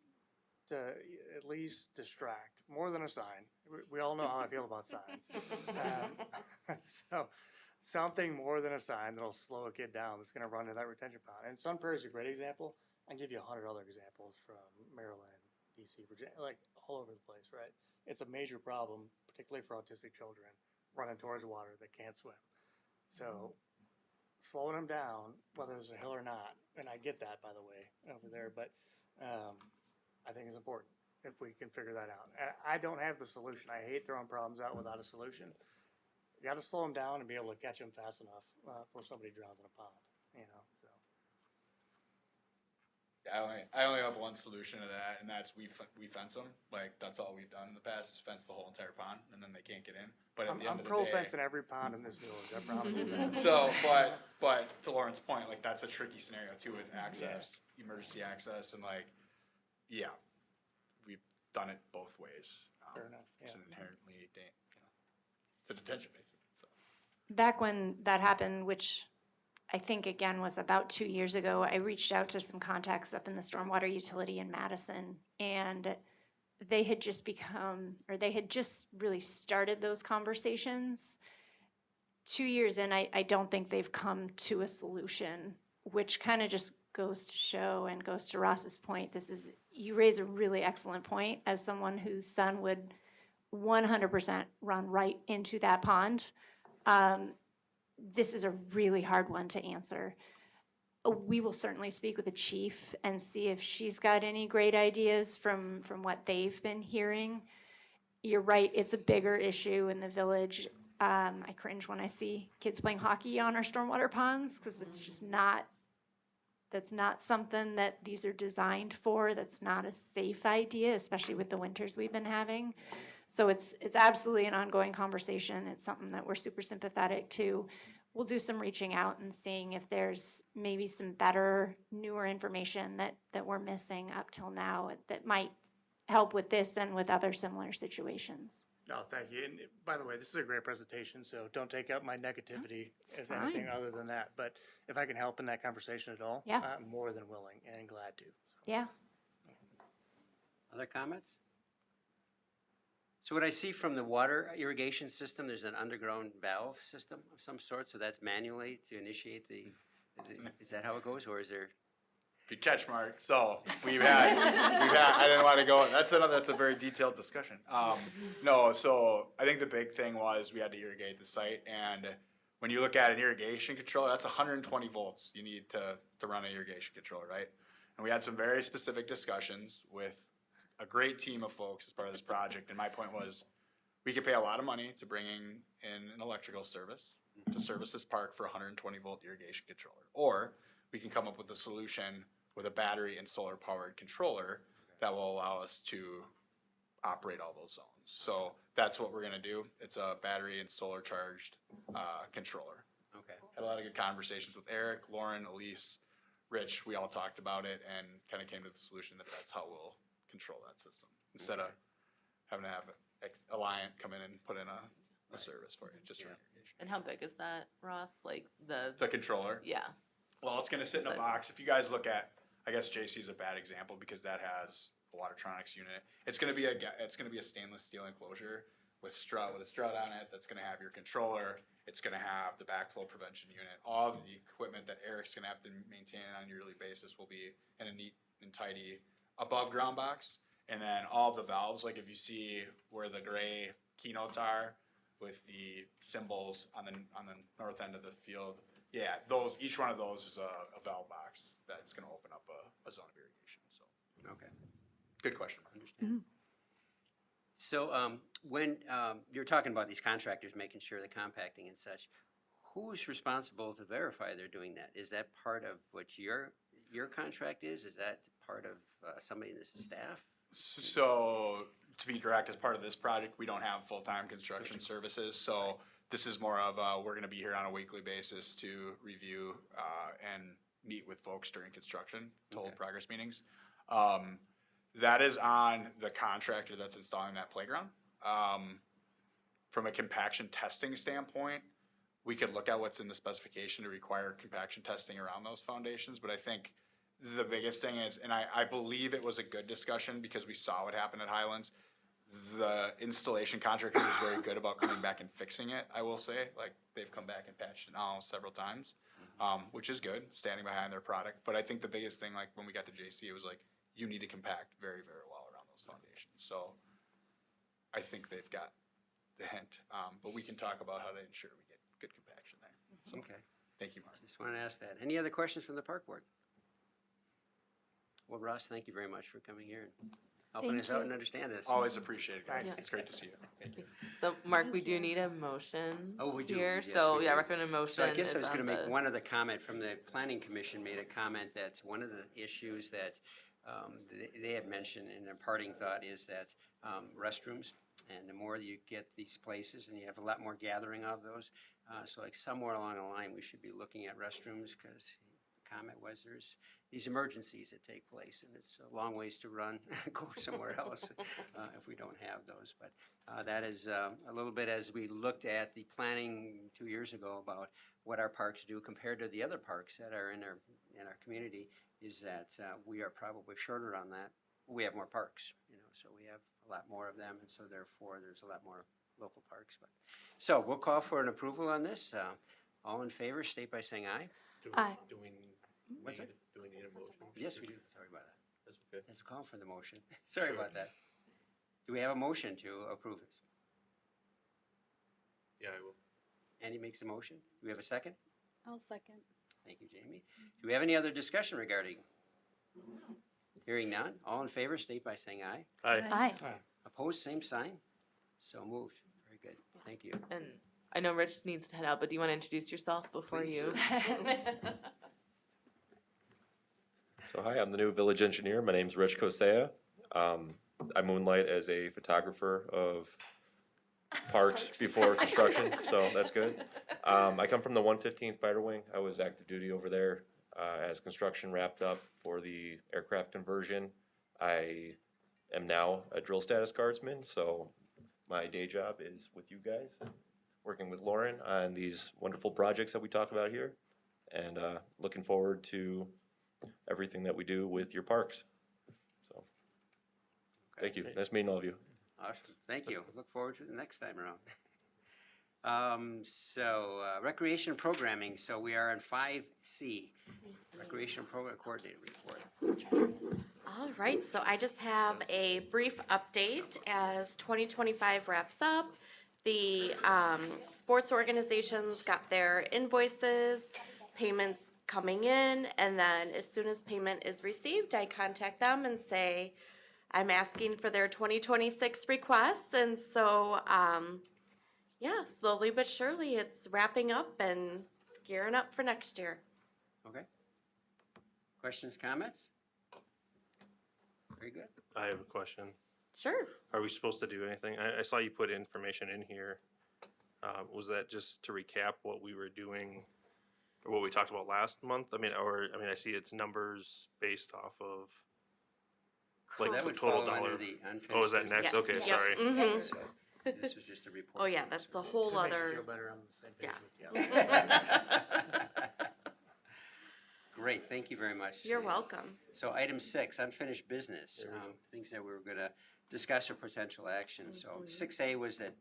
to at least distract, more than a sign. We all know how I feel about signs. So something more than a sign that'll slow a kid down that's gonna run to that retention pond. And Sun Prairie is a great example. I can give you 100 other examples from Maryland, DC, Virginia, like all over the place, right? It's a major problem, particularly for autistic children, running towards water that can't swim. So slowing them down, whether there's a hill or not, and I get that, by the way, over there, but I think it's important if we can figure that out. I don't have the solution. I hate throwing problems out without a solution. You got to slow them down and be able to catch them fast enough before somebody drowns in a pond, you know, so. I only have one solution to that, and that's we fence them. Like, that's all we've done in the past is fence the whole entire pond, and then they can't get in. But at the I'm end of the pro day, fencing every pond in this village, I promise you that. so, but to Lauren's point, like, that's a tricky scenario too with access, emergency access, and like, yeah, we've done it both ways. Fair enough, It's yeah. an inherently, it's a detention basin, so. Back when that happened, which I think again was about 2 years ago, I reached out to some contacts up in the stormwater utility in Madison, and they had just really started those conversations. 2 years in, I don't think they've come to a solution, which kind of just goes to show and goes to Ross's point. You raise a really excellent point as someone whose son would 100% run right into that pond. This is a really hard one to answer. We will certainly speak with the chief and see if she's got any great ideas from what they've been hearing. You're right, it's a bigger issue in the village. I cringe when I see kids playing hockey on our stormwater ponds because it's just that's not something that these are designed for. That's not a safe idea, especially with the winters we've been having. So it's absolutely an ongoing conversation. It's something that we're super sympathetic to. We'll do some reaching out and seeing if there's maybe some better, newer information that we're missing up till now that might help with this and with other similar situations. No, thank you. And by the way, this is a great presentation, so don't take up my negativity it's as anything fine. other than that. But if I can help in that conversation at all, Yeah. I'm more than willing and glad to. So. Yeah. Other comments? So what I see from the water irrigation system, there's an underground valve system of some sort, so that's manually to initiate is that how it goes, or is there? Good catch, Mark. So we've had, I didn't want to go, that's a very detailed discussion. No, so I think the big thing was we had to irrigate the site, and when you look at an irrigation controller, that's 120 volts you need to run an irrigation controller, right? And we had some very specific discussions with a great team of folks as part of this project, and my point was, we could pay a lot of money to bring in an electrical service to service this park for 120 volt irrigation controller, or we can come up with a solution with a battery and solar powered controller that will allow us to operate all those zones. So that's what we're gonna do. It's a battery and solar charged controller. Okay. Had a lot of good conversations with Eric, Lauren, Elise, Rich. We all talked about it and kind of came to the solution that that's how we'll control that system instead of having to have Alliant come in and put in a service for you, just for irrigation. And how big is that, Ross? Like the The controller. yeah. Well, it's gonna sit in a box. If you guys look at, I guess JC is a bad example because that has a Watertronics unit. It's gonna be a stainless steel enclosure with a strut on it. That's gonna have your controller. It's gonna have the backflow prevention unit. All of the equipment that Eric's gonna have to maintain on a yearly basis will be in a neat and tidy above ground box. And then all of the valves, like if you see where the gray keynotes are with the symbols on the north end of the field, Yeah, each one of those is a valve box that's gonna open up a zone of irrigation, so. Okay. Good question, Mark. Understand. So when you're talking about these contractors making sure the compacting and such, who's responsible to verify they're doing that? Is that part of what your contract is? Is that part of somebody in the staff? So, to be direct, as part of this project, we don't have full-time construction services, so this is more of, we're gonna be here on a weekly basis to review, and meet with folks during construction, to hold Okay. progress meetings. That is on the contractor that's installing that playground. From a compaction testing standpoint, we could look at what's in the specification to require compaction testing around those foundations, but I think the biggest thing is, and I believe it was a good discussion because we saw what happened at Highlands. The installation contractor was very good about coming back and fixing it, I will say, like, they've come back and patched it now several times, which is good, standing behind their product, but I think the biggest thing, like, when we got to JC, it was like, you need to compact very, very well around those foundations, so I think they've got the hint, but we can talk about how they ensure we get good compaction there. So, Okay. thank you, Mark. Just want to ask that. Any other questions from the park board? Well, Ross, thank you very much for coming here and helping Thank us out you. and understand this. Always appreciate it, guys, Yeah. it's great to see you. Thank you. So, Mark, we do need a motion Oh, we do. here, Yes, so we yeah, do. recommended motion. So I guess I is was on gonna make the- one other comment from the planning commission, made a comment that one of the issues that they had mentioned in their parting thought is that restrooms, and the more you get these places, and you have a lot more gathering of those, so like somewhere along the line, we should be looking at restrooms, because the comment was there's these emergencies that take place, and it's a long ways to run, go somewhere else if we don't have those. But that is a little bit as we looked at the planning 2 years ago about what our parks do compared to the other parks that are in our community, is that we are probably shorter on that. We have more parks, so we have a lot more of them, and so therefore there's a lot more local parks. But so we'll call for an approval on this. All in favor, state by saying aye. Aye. Do we What's need, that? do we need a motion? Yes, we do. Sorry about that. That's okay. Let's call for the motion. Sorry Sure. about that. Do we have a motion to approve this? Yeah, I will. Andy makes a motion. Do we have a second? I'll second. Thank you, Jamie. Do we have any other discussion regarding? Hearing none. All in favor, state by saying aye. Aye. Aye. Opposed, same sign. So moved. Very good. Thank you. And I know Rich needs to head out, but do you want to introduce yourself before Please. you? So hi, I'm the new village engineer. My name's Rich Kosea. I moonlight as a photographer of parks before construction, so that's good. I come from the 115th Fighter Wing. I was active duty over there as construction wrapped up for the aircraft conversion. I am now a drill status guardsman, so my day job is with you guys, working with Lauren on these wonderful projects that we talk about here, and looking forward to everything that we do with your parks. So, thank you. Nice meeting all of you. Awesome. Thank you. Look forward to the next time around. Recreation and programming. So we are on 5C, Recreation Program Coordinator Report. All right, so I just have a brief update as 2025 wraps up. The sports organizations got their invoices, payments coming in, and then as soon as payment is received, I contact them and say, I'm asking for their 2026 requests, and so, yeah, slowly but surely, it's wrapping up and gearing up for next year. Okay. Questions, comments? Very good. I have a question. Sure. Are we supposed to do anything? I saw you put information in here. Was that just to recap what we were doing, or what we talked about last month? I mean, I see it's numbers based off of, So like, that would total fall under dollar. the unfinished Oh, is that business. next? Yes, Okay, yes, sorry. mhm. So this was just a report. Oh, yeah, that's a whole It makes you other, feel better on the same page yeah. with you. Great, thank you very much. You're welcome. So item 6, unfinished business, things that we were going to discuss or potential action. So 6A was that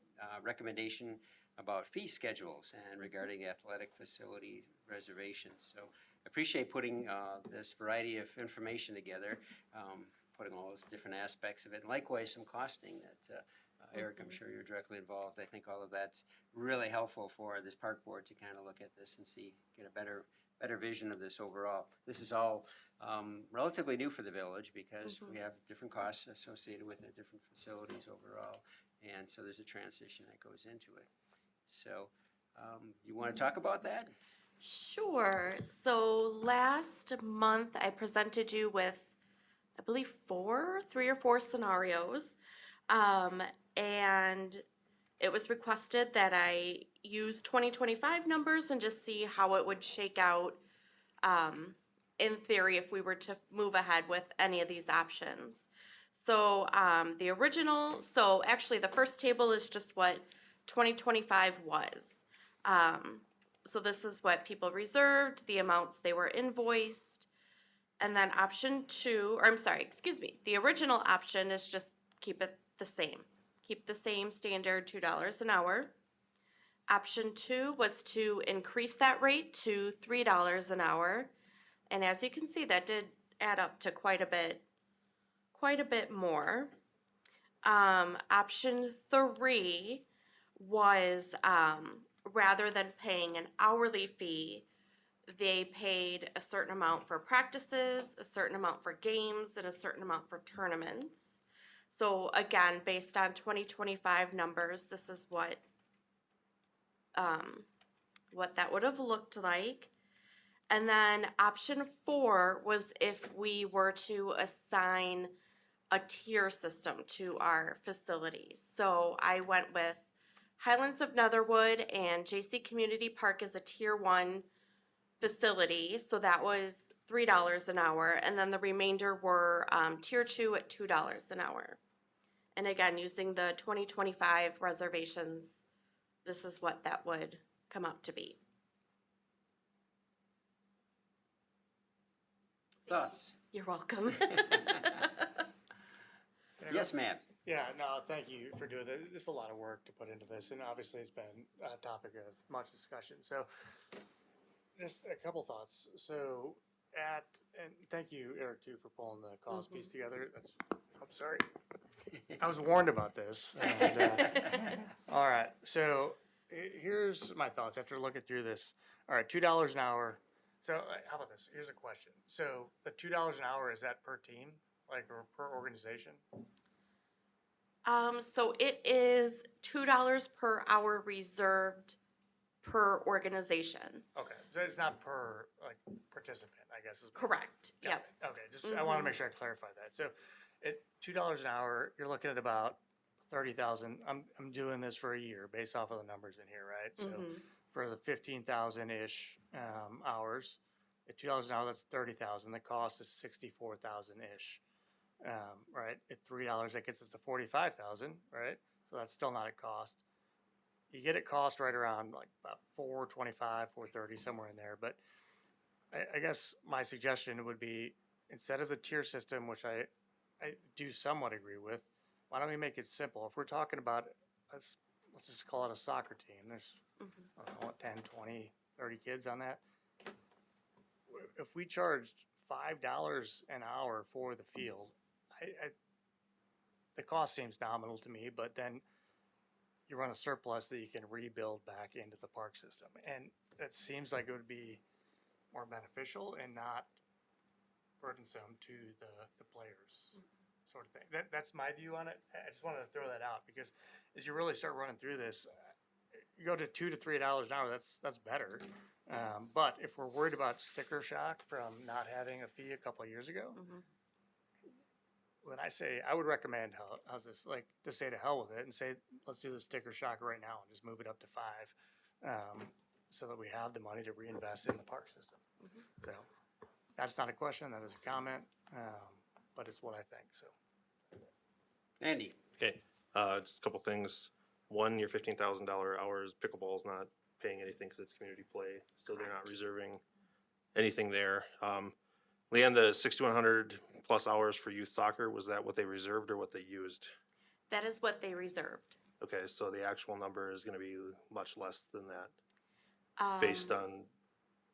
recommendation about fee schedules and regarding the athletic facility reservations. So appreciate putting this variety of information together, putting all those different aspects of it, and likewise some costing that Eric, I'm sure you're directly involved. I think all of that's really helpful for this park board to kind of look at this and see, get a better vision of this overall. This is all relatively new for the village because we have different costs associated with it, different facilities overall, and so there's a transition that goes into it. So, you want to talk about that? Sure. So last month I presented you with, I believe, 3 or 4 scenarios. And it was requested that I use 2025 numbers and just see how it would shake out, in theory, if we were to move ahead with any of these options. So actually the first table is just what 2025 was. So this is what people reserved, the amounts they were invoiced, and then the original option is just keep it the same. Keep the same standard $2 an hour. Option 2 was to increase that rate to $3 an hour. And as you can see, that did add up to quite a bit more. Option 3 was, rather than paying an hourly fee, they paid a certain amount for practices, a certain amount for games, and a certain amount for tournaments. So again, based on 2025 numbers, this is what that would have looked like. And then option 4 was if we were to assign a tier system to our facilities. So I went with Highlands of Netherwood and JC Community Park as a tier 1 facility. So that was $3 an hour. And then the remainder were tier 2 at $2 an hour. And again, using the 2025 reservations, this is what that would come up to be. Thoughts? You're welcome. Yes, ma'am. Yeah, no, thank you for doing this. This is a lot of work to put into this, and obviously it's been a topic of much discussion. So, just a couple thoughts. So, and thank you, Eric, too, for pulling the cost piece together. I'm sorry. I was warned about this. And, all right, so here's my thoughts after looking through this. All right, $2 an hour. So, how about this? Here's a question. So, the $2 an hour, is that per team, like, or per organization? So it is $2 per hour reserved per organization. Okay, so it's not per, like, participant, I guess is. Correct, Got yep. it. Okay, I want to make sure I clarify that. So at $2 an hour, you're looking at about 30,000. I'm doing this for a year based off of the numbers in here, right? So for the 15,000-ish hours, at $2 an hour, that's 30,000. The cost is 64,000-ish. Right, at $3, that gets us to 45,000, right? So that's still not at cost. You get at cost right around like about 425, 430, somewhere in there. But I guess my suggestion would be, instead of the tier system, which I do somewhat agree with, why don't we make it simple? If we're talking about, let's just call it a soccer team. There's, I don't know, 10, 20, 30 kids on that. If we charged $5 an hour for the field, the cost seems nominal to me, but then you run a surplus that you can rebuild back into the park system. And that seems like it would be more beneficial and not burdensome to the players, sort of thing. That's my view on it. I just wanted to throw that out because as you really start running through this, you go to $2 to $3 an hour, that's better. But if we're worried about sticker shock from not having a fee a couple of years ago, when I say, I would recommend, how's this, like, to say to hell with it and say, let's do the sticker shock right now and just move it up to 5, so that we have the money to reinvest in the park system. So that's not a question, that is a comment, but it's what I think, so. Andy? Okay, just a couple things. One, your $15,000 hours, pickleball is not paying anything because it's community play, so they're not reserving anything there. Leanne, the 6,100 plus hours for youth soccer, was that what they reserved or what they used? That is what they reserved. Okay, so the actual number is going to be much less than that, based on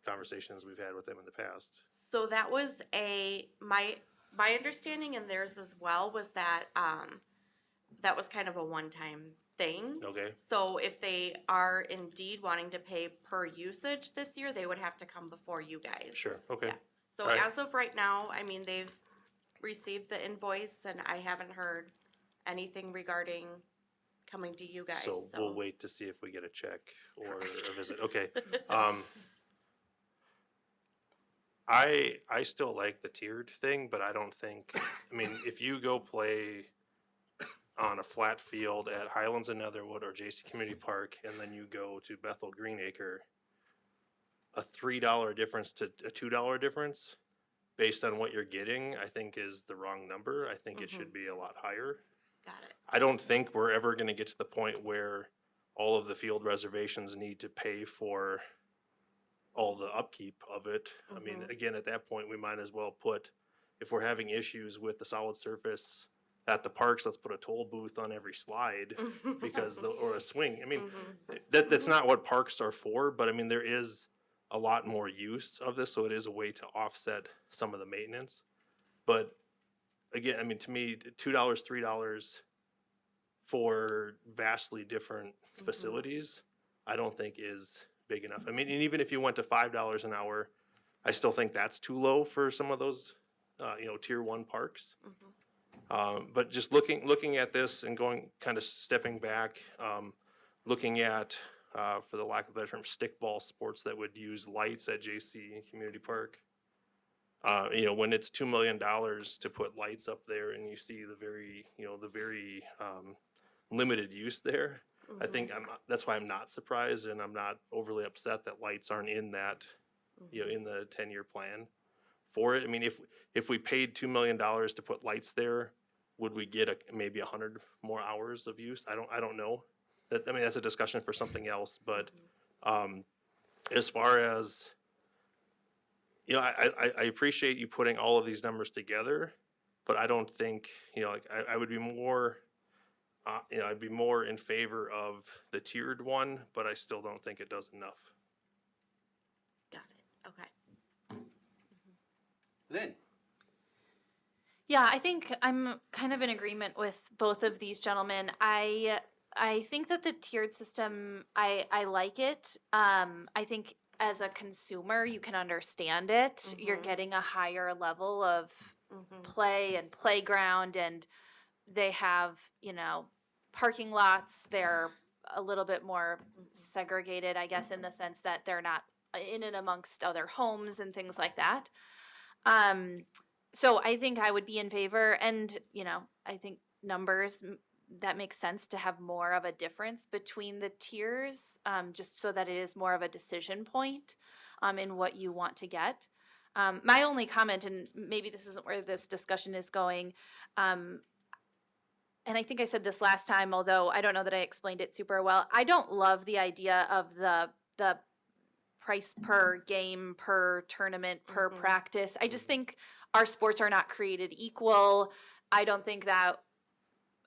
conversations we've had with them in the past. So that was my understanding, and theirs as well, was that that was kind of a one-time thing. Okay, So if they are indeed wanting to pay per usage this year, they would have to come before you guys. sure, okay. Yeah. So Alright. as of right now, I mean, they've received the invoice and I haven't heard anything regarding coming to you guys, So we'll wait to see if we get a check or a visit. Okay. I still like the tiered thing, but I don't think, I mean, if you go play on a flat field at Highlands and Netherwood or JC Community Park, and then you go to Bethel Greenacre, a $3 difference to a $2 difference based on what you're getting, I think is the wrong number. I think it should be a lot higher. Got it. I don't think we're ever gonna get to the point where all of the field reservations need to pay for all the upkeep of it. I mean, again, at that point, we might as well put, if we're having issues with the solid surface at the parks, let's put a toll booth on every slide because, or a swing. I mean, that's not what parks are for, but I mean, there is a lot more use of this, so it is a way to offset some of the maintenance. But again, I mean, to me, $2, $3 for vastly different facilities, I don't think is big enough. I mean, and even if you went to $5 an hour, I still think that's too low for some of those, tier 1 parks. But just looking at this and going, kind of stepping back, looking at, for the lack of a better term, stickball sports that would use lights at JC Community Park. When it's $2 million to put lights up there and you see the very limited use there, I think that's why I'm not surprised and I'm not overly upset that lights aren't in that, in the 10-year plan for it. I mean, if we paid $2 million to put lights there, would we get maybe 100 more hours of use? I don't know. That's a discussion for something else. But as far as, I appreciate you putting all of these numbers together, but I don't think, I would be more. I'd be more in favor of the tiered one, but I still don't think it does enough. Got it. Okay. Lynn? Yeah, I think I'm kind of in agreement with both of these gentlemen. I think that the tiered system, I like it. I think as a consumer, you can understand it. You're getting a higher level of play and playground, and they have, parking lots. They're a little bit more segregated, I guess, in the sense that they're not in and amongst other homes and things like that. So I think I would be in favor, and I think numbers, that makes sense to have more of a difference between the tiers, just so that it is more of a decision point in what you want to get. My only comment, and maybe this isn't where this discussion is going, and I think I said this last time, although I don't know that I explained it super well. I don't love the idea of the price per game, per tournament, per practice. I just think our sports are not created equal. I don't think that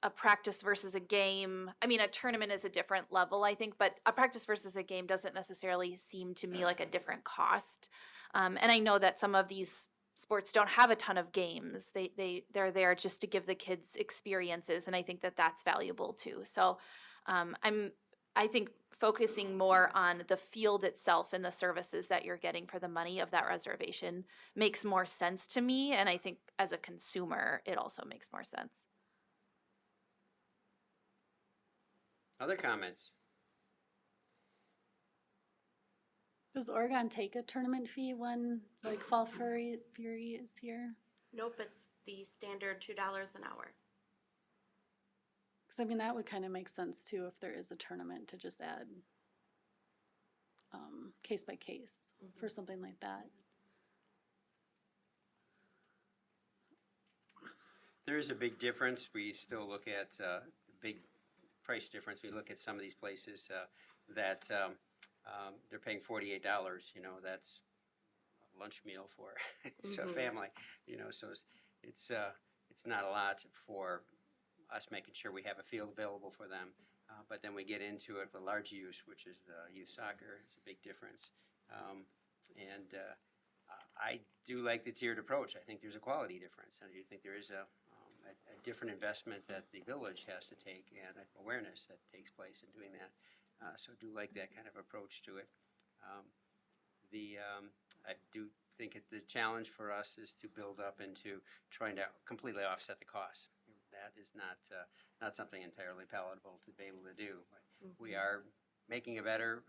a practice versus a game, I mean, a tournament is a different level, I think, but a practice versus a game doesn't necessarily seem to me like a different cost. And I know that some of these sports don't have a ton of games. They're there just to give the kids experiences, and I think that that's valuable too. So I think focusing more on the field itself and the services that you're getting for the money of that reservation makes more sense to me, and I think as a consumer, it also makes more sense. Other comments? Does Oregon take a tournament fee when Fall Fury is here? Nope, it's the standard $2 an hour. Because that would kind of make sense too if there is a tournament to just add case by case for something like that. There is a big difference. We still look at the big price difference. We look at some of these places that they're paying $48. That's a lunch meal for a family. So it's not a lot for us making sure we have a field available for them. But then we get into it with large use, which is the youth soccer. It's a big difference. I do like the tiered approach. I think there's a quality difference. I do think there is a different investment that the village has to take and awareness that takes place in doing that. So do like that kind of approach to it. I do think the challenge for us is to build up into trying to completely offset the costs. That is not something entirely palatable to be able to do. We are making a better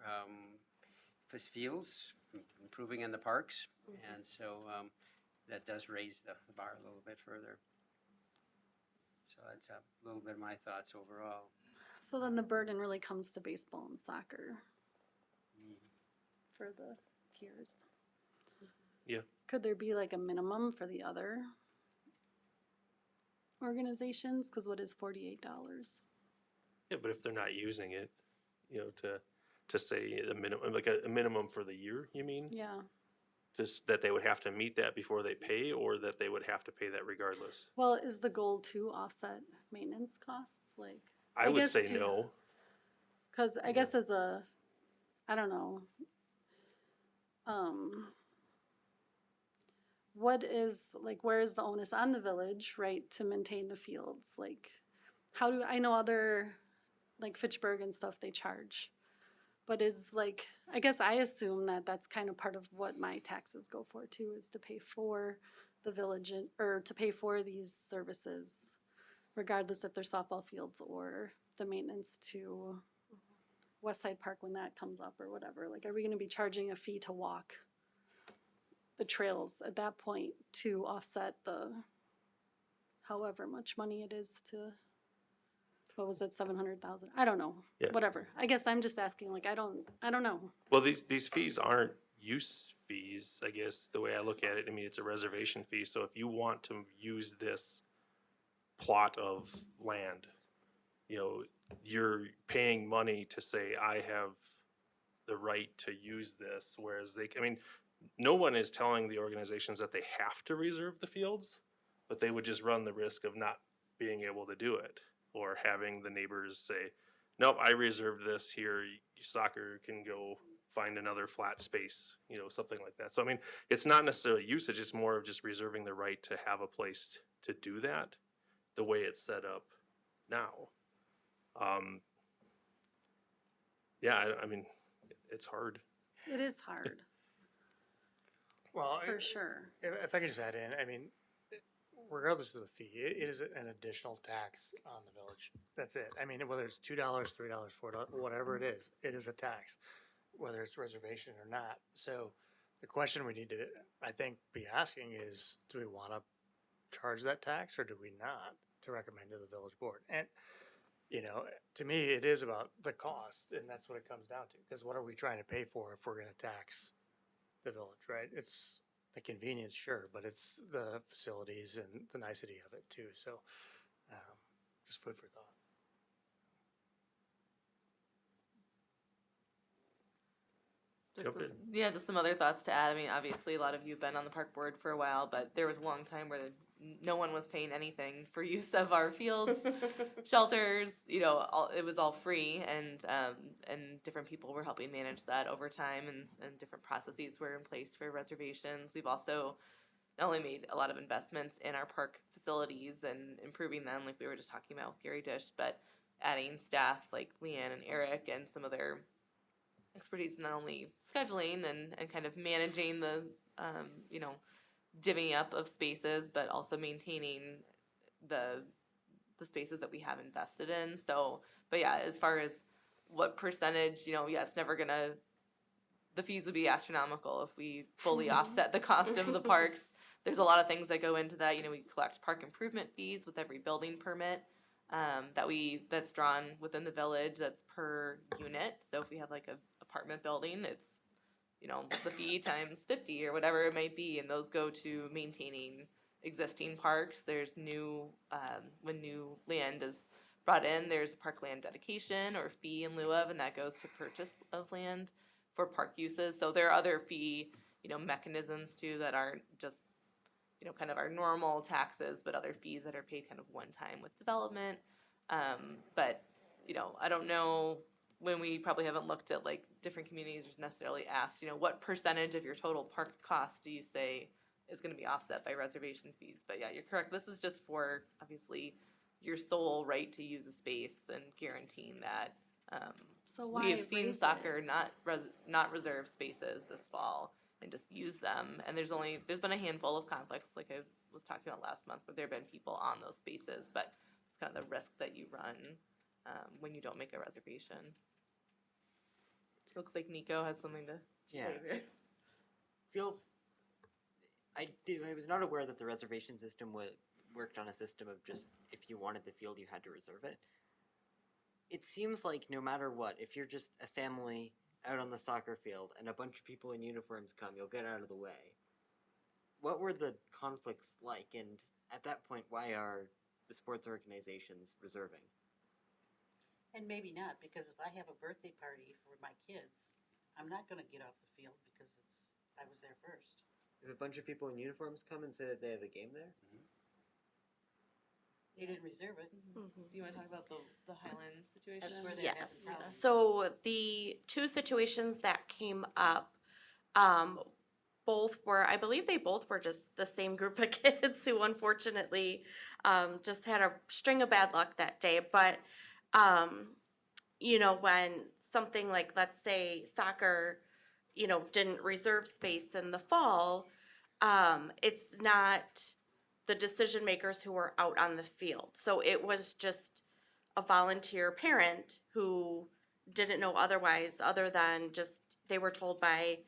fields, improving in the parks, and so that does raise the bar a little bit further. So that's a little bit of my thoughts overall. So then the burden really comes to baseball and soccer for the tiers. Yeah. Could there be like a minimum for the other organizations? Because what is $48? Yeah, but if they're not using it, to say the minimum, like a minimum for the year, you mean? Yeah. Just that they would have to meet that before they pay, or that they would have to pay that regardless? Well, is the goal to offset maintenance costs? Like, I would guess say no. Because I guess as a, I don't know, what is, like, where is the onus on the village, right, to maintain the fields? Like, how do, I know other, like Fitchburg and stuff, they charge. But is like, I guess I assume that that's kind of part of what my taxes go for too, is to pay for the village or to pay for these services, regardless if they're softball fields or the maintenance to West Side Park when that comes up or whatever. Like, are we gonna be charging a fee to walk the trails at that point to offset the however much money it is to, what was it, 700,000? I don't know. Yeah. Whatever. I guess I'm just asking, like, I don't know. Well, these fees aren't use fees, I guess, the way I look at it. I mean, it's a reservation fee, so if you want to use this plot of land, you're paying money to say, I have the right to use this, whereas no one is telling the organizations that they have to reserve the fields, but they would just run the risk of not being able to do it, or having the neighbors say, nope, I reserved this here, soccer can go find another flat space, something like that. So, I mean, it's not necessarily usage, it's more of just reserving the right to have a place to do that the way it's set up now. Yeah, I mean, it's hard. It is hard, Well, for sure. if I could just add in, I mean, regardless of the fee, it is an additional tax on the village. That's it. I mean, whether it's $2, $3, $4, whatever it is a tax, whether it's reservation or not. So the question we need to, I think, be asking is, do we want to charge that tax or do we not, to recommend to the village board? And, to me, it is about the cost, and that's what it comes down to. Because what are we trying to pay for if we're going to tax the village, right? It's the convenience, sure, but it's the facilities and the nicety of it too. So, just food for thought. Just some other thoughts to add. I mean, obviously, a lot of you have been on the park board for a while, but there was a long time where no one was paying anything for use of our fields, shelters. It was all free, and different people were helping manage that over time, and different processes were in place for reservations. We've also not only made a lot of investments in our park facilities and improving them, like we were just talking about with Gary Dish, but adding staff like Leanne and Eric and some of their expertise in not only scheduling and kind of managing the divvying up of spaces, but also maintaining the spaces that we have invested in. So, but yeah, as far as what percentage, it's never gonna, the fees would be astronomical if we fully offset the cost of the parks. There's a lot of things that go into that. We collect park improvement fees with every building permit that's drawn within the village, that's per unit. So if we have like a apartment building, it's the fee times 50 or whatever it might be, and those go to maintaining existing parks. There's when new land is brought in, there's a park land dedication or fee in lieu of, and that goes to purchase of land for park uses. So there are other fee mechanisms too that aren't just kind of our normal taxes, but other fees that are paid kind of one time with development. But I don't know, when we probably haven't looked at like different communities necessarily asked, what percentage of your total park cost do you say is gonna be offset by reservation fees. But yeah, you're correct. This is just for, obviously, your sole right to use a space and guaranteeing that. So We why have seen raise soccer it? not reserve spaces this fall and just use them. And there's been a handful of conflicts, like I was talking about last month, where there have been people on those spaces, but it's kind of the risk that you run when you don't make a reservation. Looks like Nico has something to Yeah. say here. Feels, I was not aware that the reservation system worked on a system of just, if you wanted the field, you had to reserve it. It seems like no matter what, if you're just a family out on the soccer field and a bunch of people in uniforms come, you'll get out of the way. What were the conflicts like, and at that point, why are the sports organizations reserving? And maybe not, because if I have a birthday party for my kids, I'm not gonna get off the field because I was there first. If a bunch of people in uniforms come and say that they have a game there? They didn't reserve it. Do you want to talk about the Highland situation? That's where they're Yes. having problems. So the two situations that came up, both were, I believe they both were just the same group of kids who unfortunately just had a string of bad luck that day. But, you know, when something like, let's say, soccer, you know, didn't reserve space in the fall, it's not the decision makers who were out on the field. So it was just a volunteer parent who didn't know otherwise, other than just they were told by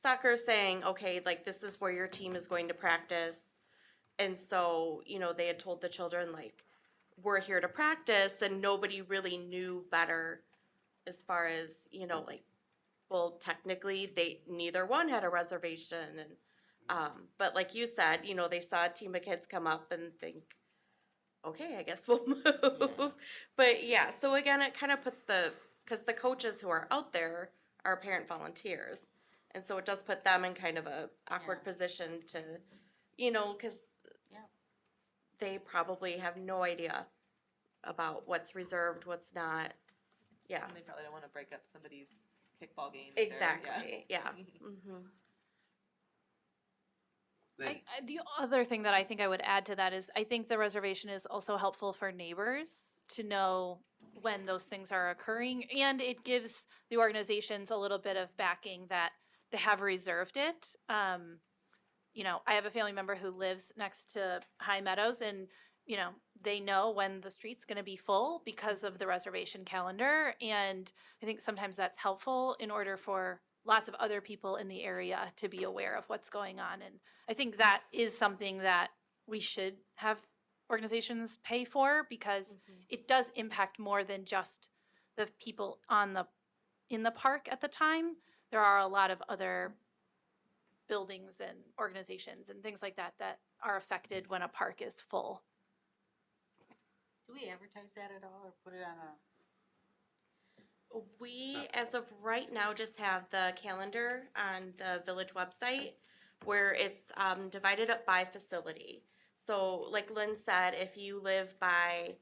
soccer saying, okay, like this is where your team is going to practice. And so, you know, they had told the children, like, we're here to practice, and nobody really knew better as far as, you know, like, well, technically neither one had a reservation. And but like you said, you know, they saw a team of kids come up and think, okay, I guess we'll move. Yeah. But yeah, so again, it kind of puts because the coaches who are out there are parent volunteers. And so it does put them in kind of a awkward position to, you know, because they probably have no idea about what's reserved, what's not. Yeah. And they probably don't want to break up somebody's kickball game. either, Exactly. Yeah. Mm-hmm. The other thing that I think I would add to that is I think the reservation is also helpful for neighbors to know when those things are occurring, and it gives the organizations a little bit of backing that they have reserved it. You know, I have a family member who lives next to High Meadows, and you know, they know when the street's going to be full because of the reservation calendar, and I think sometimes that's helpful in order for lots of other people in the area to be aware of what's going on. And I think that is something that we should have organizations pay for, because it does impact more than just the people in the park at the time. There are a lot of other buildings and organizations and things like that that are affected when a park is full. Do we advertise that at all, or put it on a? We, as of right now, just have the calendar on the village website where it's divided up by facility. So like Lynn said, if you live by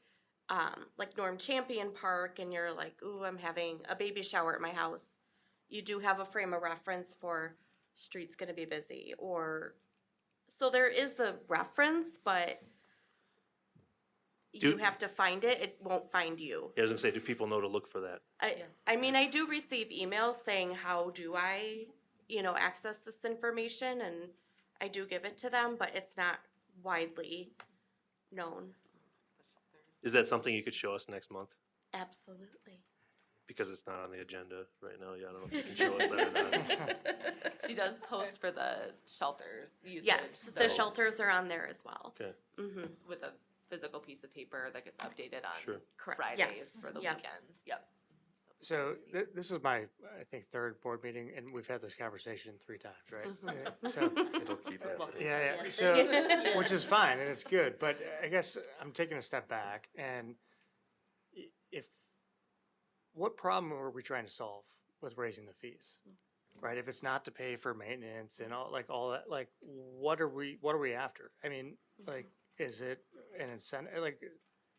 like Norm Champion Park and you're like, ooh, I'm having a baby shower at my house, you do have a frame of reference for street's gonna be busy, or, so there is the reference, but you have to find it, it won't find you. Yeah, I was gonna say, do people know to look for that? I mean, I do receive emails saying, how do I, you know, access this information? And I do give it to them, but it's not widely known. Is that something you could show us next month? Absolutely. Because it's not on the agenda right now. Yeah, I don't know if you can show us that or not. She does post for the shelter usage. Yes, the so- shelters are on there as well. Okay. Mm-hmm. With a physical piece of paper that gets updated on Sure. Correct. Fridays Yes. for the Yep. weekend. Yep. So this is my, I think, third board meeting, and we've had this conversation 3 times, right? So, It'll keep happening. yeah. Yes. So, which is fine, and it's good, but I guess I'm taking a step back, and what problem are we trying to solve with raising the fees? Right, if it's not to pay for maintenance and all that, like, what are we after? I mean, like, is it an incentive, like,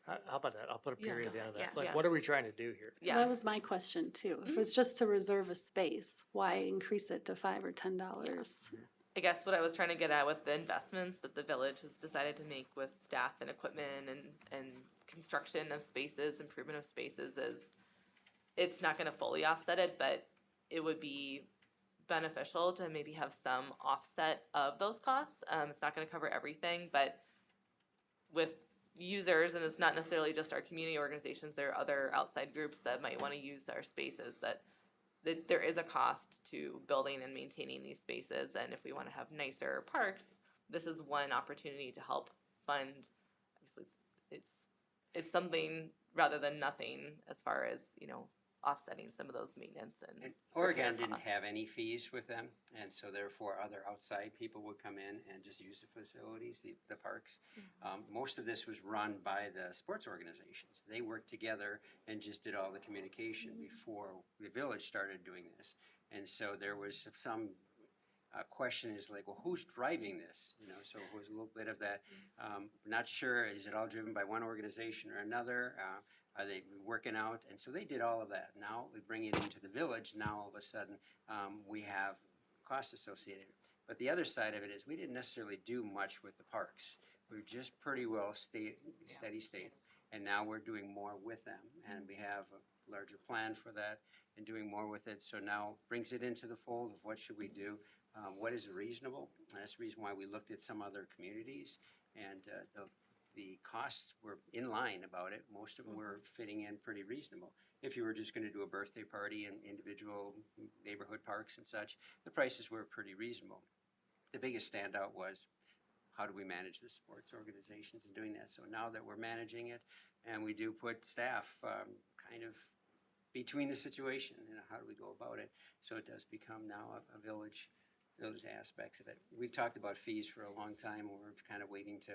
how about that? I'll put a period at the end of that. Yeah. Like, Yeah. what are we trying to do here? Yeah. That was my question too. If it's just to reserve a space, why increase it to $5 or $10? I guess what I was trying to get at with the investments that the village has decided to make with staff and equipment and construction of spaces, improvement of spaces is, it's not gonna fully offset it, but it would be beneficial to maybe have some offset of those costs. It's not gonna cover everything, but with users, and it's not necessarily just our community organizations, there are other outside groups that might wanna use our spaces, that there is a cost to building and maintaining these spaces, and if we want to have nicer parks, this is one opportunity to help fund. Obviously, it's something rather than nothing as far as, you know, offsetting some of those maintenance and And Oregon repair didn't costs. have any fees with them, and so therefore other outside people would come in and just use the facilities, the parks. Most of this was run by the sports organizations. They worked together and just did all the communication before the village started doing this. And so there was some question is like, well, who's driving this? You know, so it was a little bit of that. Not sure, is it all driven by one organization or another? Are they working out? And so they did all of that. Now we bring it into the village. Now all of a sudden we have costs associated. But the other side of it is we didn't necessarily do much with the parks. We were just pretty well steady state. And now we're doing more with them. And we have a larger plan for that and doing more with it. So now brings it into the fold of what should we do? What is reasonable? And that's the reason why we looked at some other communities. And the costs were in line about it. Most of them were fitting in pretty reasonable. If you were just going to do a birthday party in individual neighborhood parks and such, the prices were pretty reasonable. The biggest standout was, how do we manage the sports organizations in doing that? So now that we're managing it, and we do put staff kind of between the situation, you know, how do we go about it? So it does become now a village, those aspects of it. We've talked about fees for a long time. We're kind of waiting to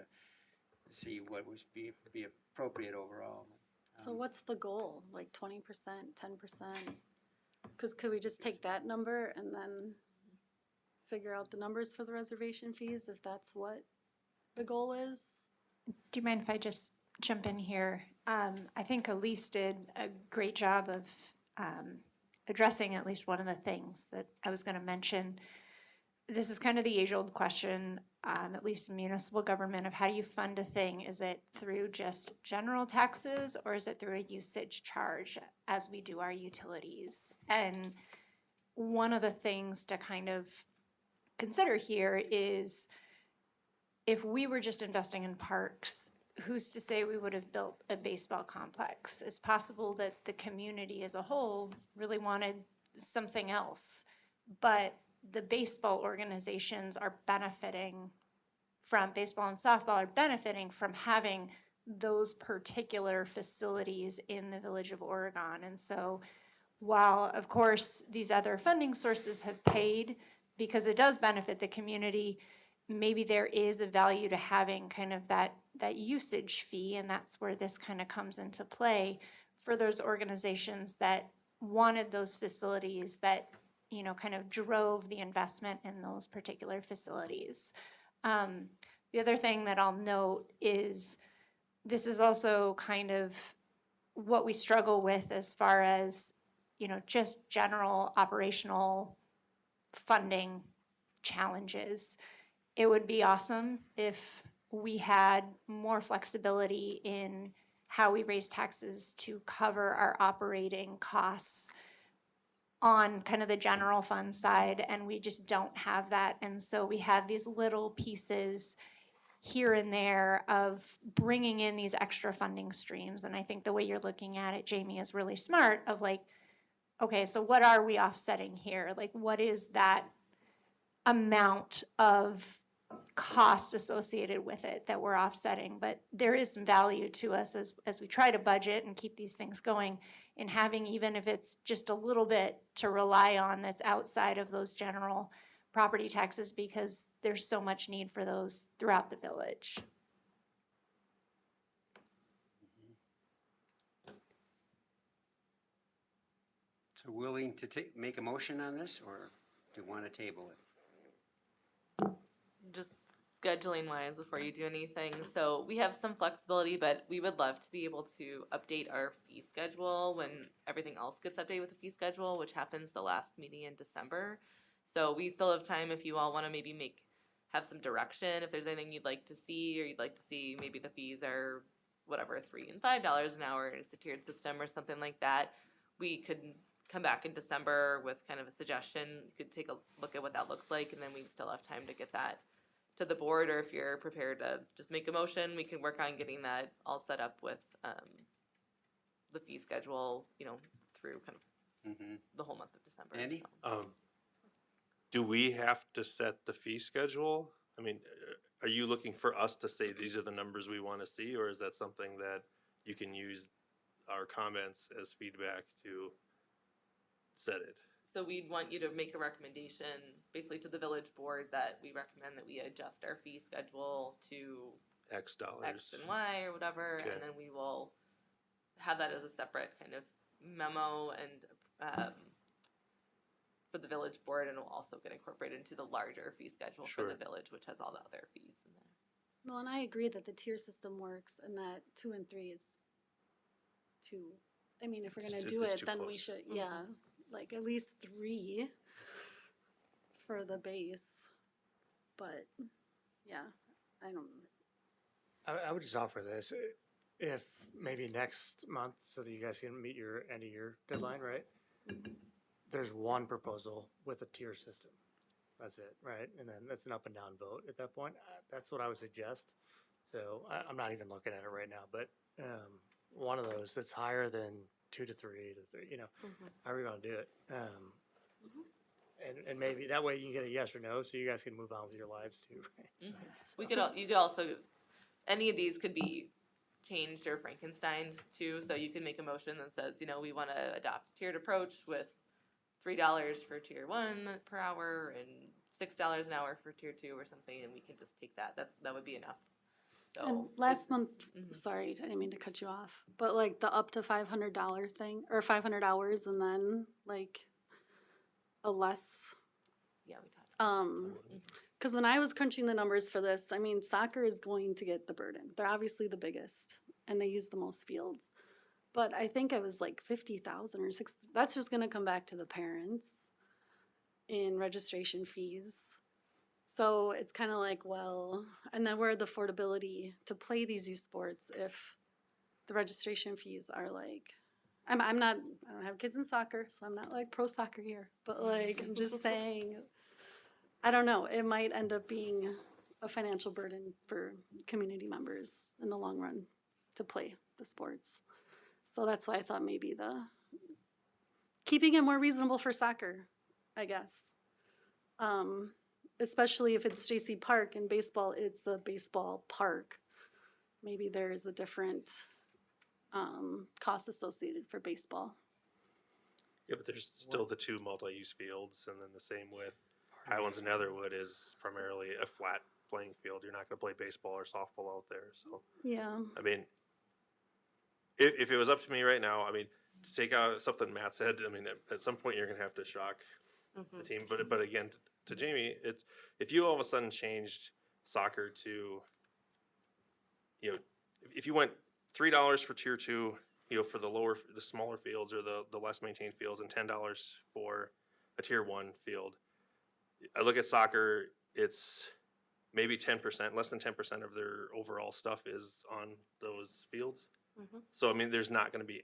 see what would be appropriate overall. So what's the goal? Like 20%, 10%? Because could we just take that number and then figure out the numbers for the reservation fees if that's what the goal is? Do you mind if I just jump in here? I think Elise did a great job of addressing at least one of the things that I was going to mention. This is kind of the age-old question, at least in municipal government, of how do you fund a thing? Is it through just general taxes, or is it through a usage charge as we do our utilities? And one of the things to kind of consider here is, if we were just investing in parks, who's to say we would have built a baseball complex? It's possible that the community as a whole really wanted something else, but the baseball organizations are benefiting from, baseball and softball are benefiting from having those particular facilities in the Village of Oregon. And so while, of course, these other funding sources have paid because it does benefit the community, maybe there is a value to having kind of that usage fee, and that's where this kind of comes into play for those organizations that wanted those facilities, that, you know, kind of drove the investment in those particular facilities. The other thing that I'll note is this is also kind of what we struggle with as far as, you know, just general operational funding challenges. It would be awesome if we had more flexibility in how we raise taxes to cover our operating costs on kind of the general fund side, and we just don't have that. And so we have these little pieces here and there of bringing in these extra funding streams. And I think the way you're looking at it, Jamie, is really smart, of like, okay, so what are we offsetting here? Like, what is that amount of cost associated with it that we're offsetting? But there is some value to us as we try to budget and keep these things going, in having, even if it's just a little bit to rely on that's outside of those general property taxes, because there's so much need for those throughout the village. So willing to make a motion on this, or do you want to table it? Just scheduling wise before you do anything. So we have some flexibility, but we would love to be able to update our fee schedule when everything else gets updated with the fee schedule, which happens the last meeting in December. So we still have time if you all want to maybe have some direction, if there's anything you'd like to see, or you'd like to see maybe the fees are whatever, $3 and $5 an hour, and it's a tiered system or something like that. We could come back in December with kind of a suggestion. You could take a look at what that looks like, and then we'd still have time to get that to the board, or if you're prepared to just make a motion, we can work on getting that all set up with the fee schedule, through kind of the whole month of December. Andy? So. Do we have to set the fee schedule? I mean, are you looking for us to say these are the numbers we want to see, or is that something that you can use our comments as feedback to set it? So we'd want you to make a recommendation basically to the village board that we recommend that we adjust our fee schedule to X dollars. X and Y or whatever, Okay. and then we will have that as a separate kind of memo and for the village board, and it will also get incorporated into the larger fee schedule for the Sure. village, which has all the other fees in there. Well, and I agree that the tier system works and that 2 and 3 is too, I mean, if we're It's gonna too- do it's it, too then we close. should, yeah, like at least 3 for the base. But, yeah, I don't, I would just offer this, if maybe next month, so that you guys can meet your end of year deadline, right? There's one proposal with a tier system. That's it, right? And then that's an up and down vote at that point. That's what I would suggest. So I'm not even looking at it right now, but one of those that's higher than 2 to 3 to 3, however you want to do it. And maybe that way you can get a yes or no, so you guys can move on with your lives too. Right? We could, you could also, any of these could be changed or Frankensteined too, so you can make a motion that says, we want to adopt a tiered approach with $3 for tier 1 per hour and $6 an hour for tier 2 or something, and we can just take that. That would be enough. So and last month, Mhm. sorry, I didn't mean to cut you off, but like the up to $500 thing, or 500 hours and then like a less, yeah, we talked. because when I was crunching the numbers for this, I mean, soccer is going to get the burden. They're obviously the biggest and they use the most fields. But I think it was like 50,000 or 60. That's just gonna come back to the parents in registration fees. So it's kind of like, well, and then where the affordability to play these youth sports if the registration fees are like, I don't have kids in soccer, so I'm not like pro soccer here, but like, I'm just saying, I don't know, it might end up being a financial burden for community members in the long run to play the sports. So that's why I thought maybe keeping it more reasonable for soccer, I guess. Especially if it's JC Park and baseball, it's a baseball park. Maybe there is a different cost associated for baseball. Yeah, but there's still the 2 multi-use fields, and then the same with Highlands and Netherwood is primarily a flat playing field. You're not gonna play baseball or softball out there, so. Yeah. I mean, if it was up to me right now, I mean, to take out something Matt said, I mean, at some point you're gonna have to shock the team. But again, to Jamie, it's, if you all of a sudden changed soccer to, if you went $3 for tier 2, for the smaller fields or the less maintained fields, and $10 for a tier 1 field. I look at soccer, it's maybe 10%, less than 10% of their overall stuff is on those fields. So, I mean, there's not going to be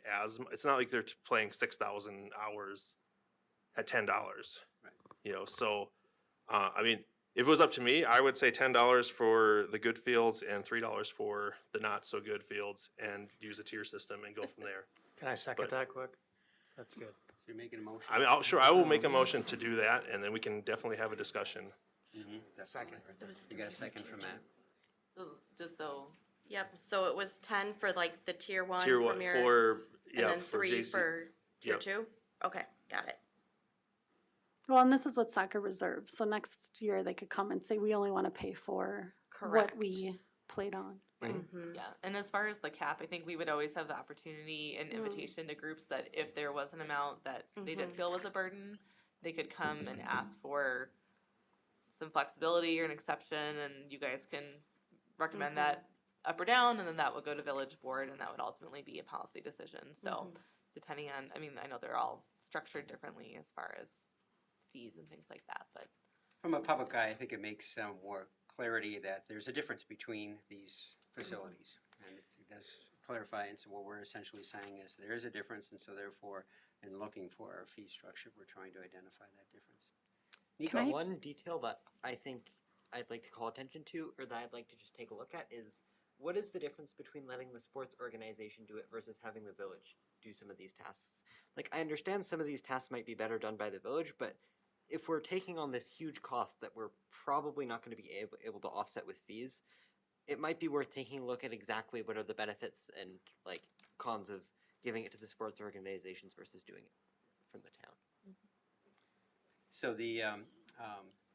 it's not like they're playing 6,000 hours at $10. Right. So, I mean, if it was up to me, I would say $10 for the good fields and $3 for the not so good fields, and use a tier system and go from there. Can I second that quick? That's good. So you're making a motion? I mean, I will make a motion to do that, and then we can definitely have a discussion. Second. You got a second from Matt? So just so, Yep, so it was 10 for like the tier 1 Tier 1 from your, for, and yeah, then for 3 JC. for tier Yep. 2? Okay, got it. Well, and this is what soccer reserves. So next year they could come and say, we only want to pay for Correct. what we played on. yeah. And as far as the cap, I think we would always have the opportunity and invitation to groups that if there was an amount that they didn't feel was a burden, they could come and ask for some flexibility or an exception, and you guys can recommend that up or down, and then that would go to village board, and that would ultimately be a policy decision. So depending on, I mean, I know they're all structured differently as far as fees and things like that, but. From a public eye, I think it makes more clarity that there's a difference between these facilities. And it does clarify, and so what we're essentially saying is there is a difference, and so therefore, in looking for our fee structure, we're trying to identify that difference. Nico, Can I- one detail that I think I'd like to call attention to, or that I'd like to just take a look at, is what is the difference between letting the sports organization do it versus having the village do some of these tasks? Like, I understand some of these tasks might be better done by the village, but if we're taking on this huge cost that we're probably not going to be able to offset with fees, it might be worth taking a look at exactly what are the benefits and like cons of giving it to the sports organizations versus doing it from the town. So the,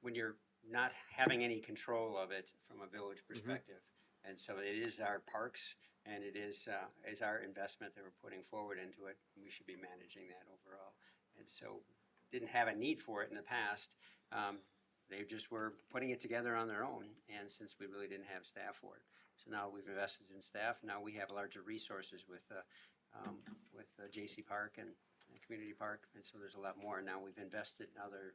when you're not having any control of it from a village perspective, and so it is our parks, and it is our investment that we're putting forward into it, we should be managing that overall. And so, didn't have a need for it in the past. They just were putting it together on their own, and since we really didn't have staff for it. So now we've invested in staff, now we have larger resources with J.C. Park and Community Park, and so there's a lot more. Now we've invested in other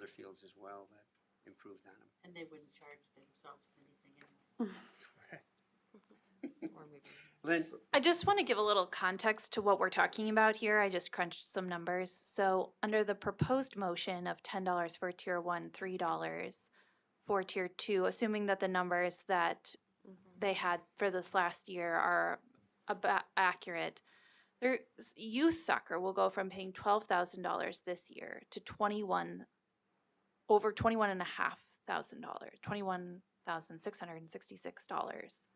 fields as well that improved on them. And they wouldn't charge themselves anything anyway. Or maybe. Lynn? I just want to give a little context to what we're talking about here. I just crunched some numbers. So under the proposed motion of $10 for tier 1, $3 for tier 2, assuming that the numbers that they had for this last year are about accurate, their youth soccer will go from paying $12,000 this year to over $21,500, $21,666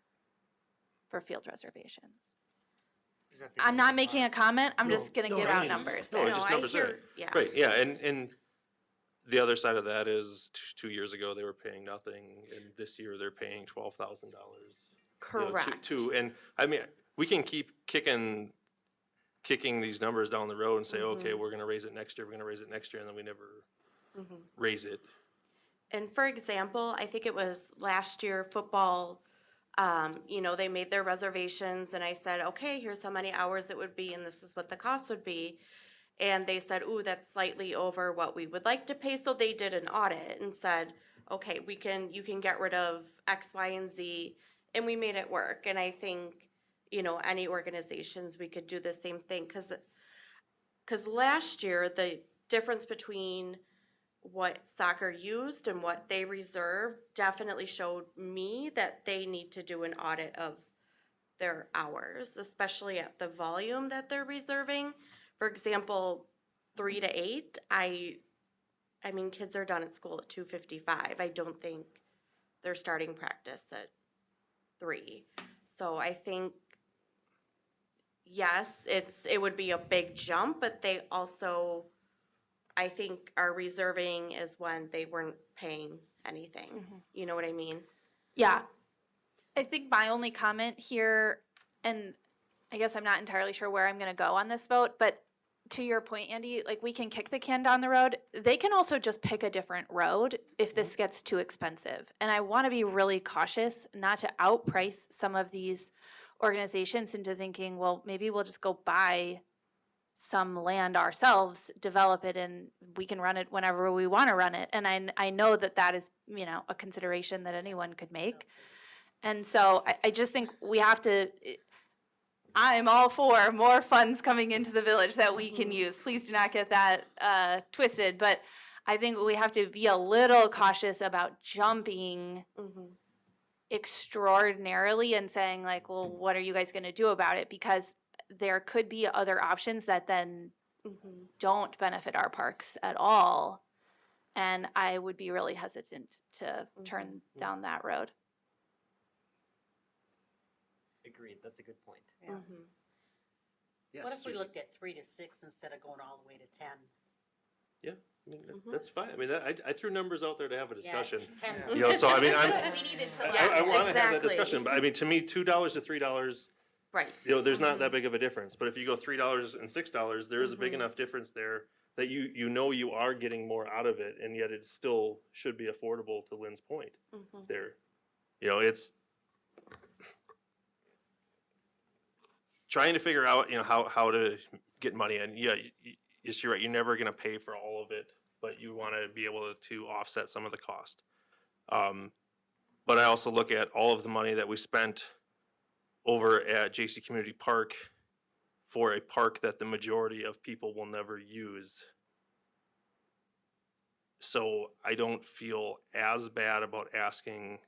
for field reservations. Is that I'm because not of making a comment. I'm No, just gonna no, give I out mean, numbers no, there. it's just I numbers hear- there. yeah. Right, yeah, and the other side of that is 2 years ago, they were paying nothing, and this year they're paying $12,000. Correct. And I mean, we can keep kicking these numbers down the road and say, okay, we're gonna raise it next year, we're gonna raise it next year, and then we never raise it. And for example, I think it was last year football, they made their reservations and I said, okay, here's how many hours it would be and this is what the cost would be. And they said, ooh, that's slightly over what we would like to pay. So they did an audit and said, okay, you can get rid of X, Y, and Z. And we made it work. And I think, any organizations, we could do the same thing. Because last year, the difference between what soccer used and what they reserved definitely showed me that they need to do an audit of their hours, especially at the volume that they're reserving. For example, 3 to 8, I mean, kids are done at school at 2:55. I don't think they're starting practice at 3. So I think, yes, it would be a big jump, but they also, I think, are reserving is when they weren't paying anything. You know what I mean? Yeah. I think my only comment here, and I guess I'm not entirely sure where I'm going to go on this vote, but to your point, Andy, like we can kick the can down the road. They can also just pick a different road if this gets too expensive. And I want to be really cautious not to outprice some of these organizations into thinking, well, maybe we'll just go buy some land ourselves, develop it, and we can run it whenever we want to run it. And I know that is, a consideration that anyone could make. And so I just think we have to, I'm all for more funds coming into the village that we can use. Please do not get that twisted. But I think we have to be a little cautious about jumping extraordinarily and saying like, well, what are you guys going to do about it? Because there could be other options that then don't benefit our parks at all. And I would be really hesitant to turn down that road. Agreed, that's a good point. Yeah. Yes, What if we Judy? looked at 3 to 6 instead of going all the way to 10? Yeah, I mean, that's fine. I mean, I threw numbers out there to have a discussion. 10. So I mean, We needed to I want to have that exactly. discussion, but I mean, to me, $2 to $3, Right. there's not that big of a difference. But if you go $3 and $6, there is a big enough difference there that you are getting more out of it, and yet it still should be affordable. To Lynn's point, there, it's trying to figure out how to get money in. Yeah, yes, you're right. You're never gonna pay for all of it but you want to be able to offset some of the cost. But I also look at all of the money that we spent over at JC Community Park for a park that the majority of people will never use. So I don't feel as bad about asking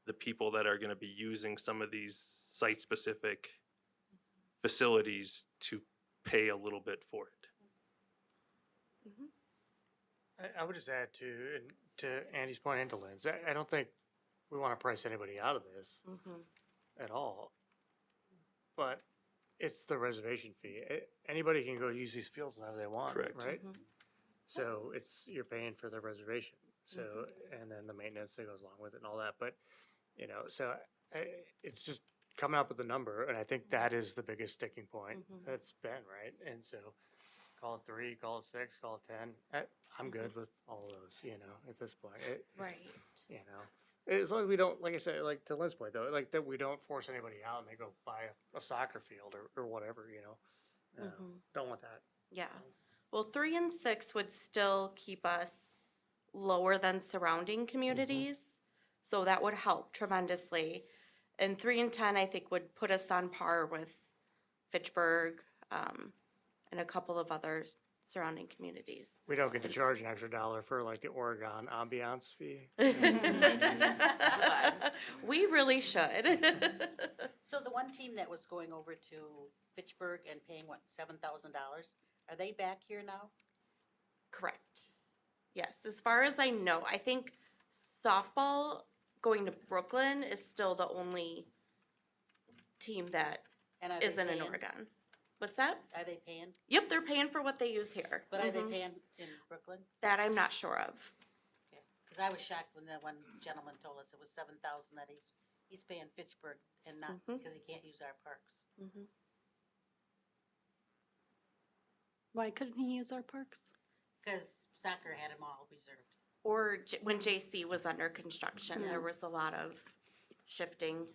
the people that are going to be using some of these site-specific facilities to pay a little bit for it. I would just add to Andy's point and to Lynn's, I don't think we want to price anybody out of this at all. But it's the reservation fee. Anybody can go use these fields whenever they want, Correct. right? So you're paying for the reservation. So, and then the maintenance that goes along with it and all that. But, you know, so it's just coming up with a number. And I think that is the biggest sticking point that's been, right? And so call it 3, call it 6, call it 10. I'm good with all of those, you know, at this point. Right. You know, as long as we don't, like I said, like to Lynn's point though, like that we don't force anybody out and they go buy a soccer field or whatever, you know. Don't want that. Yeah. Well, 3 and 6 would still keep us lower than surrounding communities. So that would help tremendously. And 3 and 10, I think, would put us on par with Fitchburg and a couple of other surrounding communities. We don't get to charge an extra $1 for like the Oregon ambiance fee. We really should. So the one team that was going over to Fitchburg and paying, what, $7,000, are they back here now? Correct. Yes, as far as I know, I think softball going to Brooklyn is still the only team that And are they isn't in paying? Oregon. What's that? Are they paying? Yep, they're paying for what they use here. But are they paying in Brooklyn? That I'm not sure of. Because I was shocked when the one gentleman told us it was $7,000 that he's paying Fitchburg and not because he can't use our parks. Why couldn't he use our parks? Because soccer had them all reserved. Or when JC was under construction, there was a lot of shifting.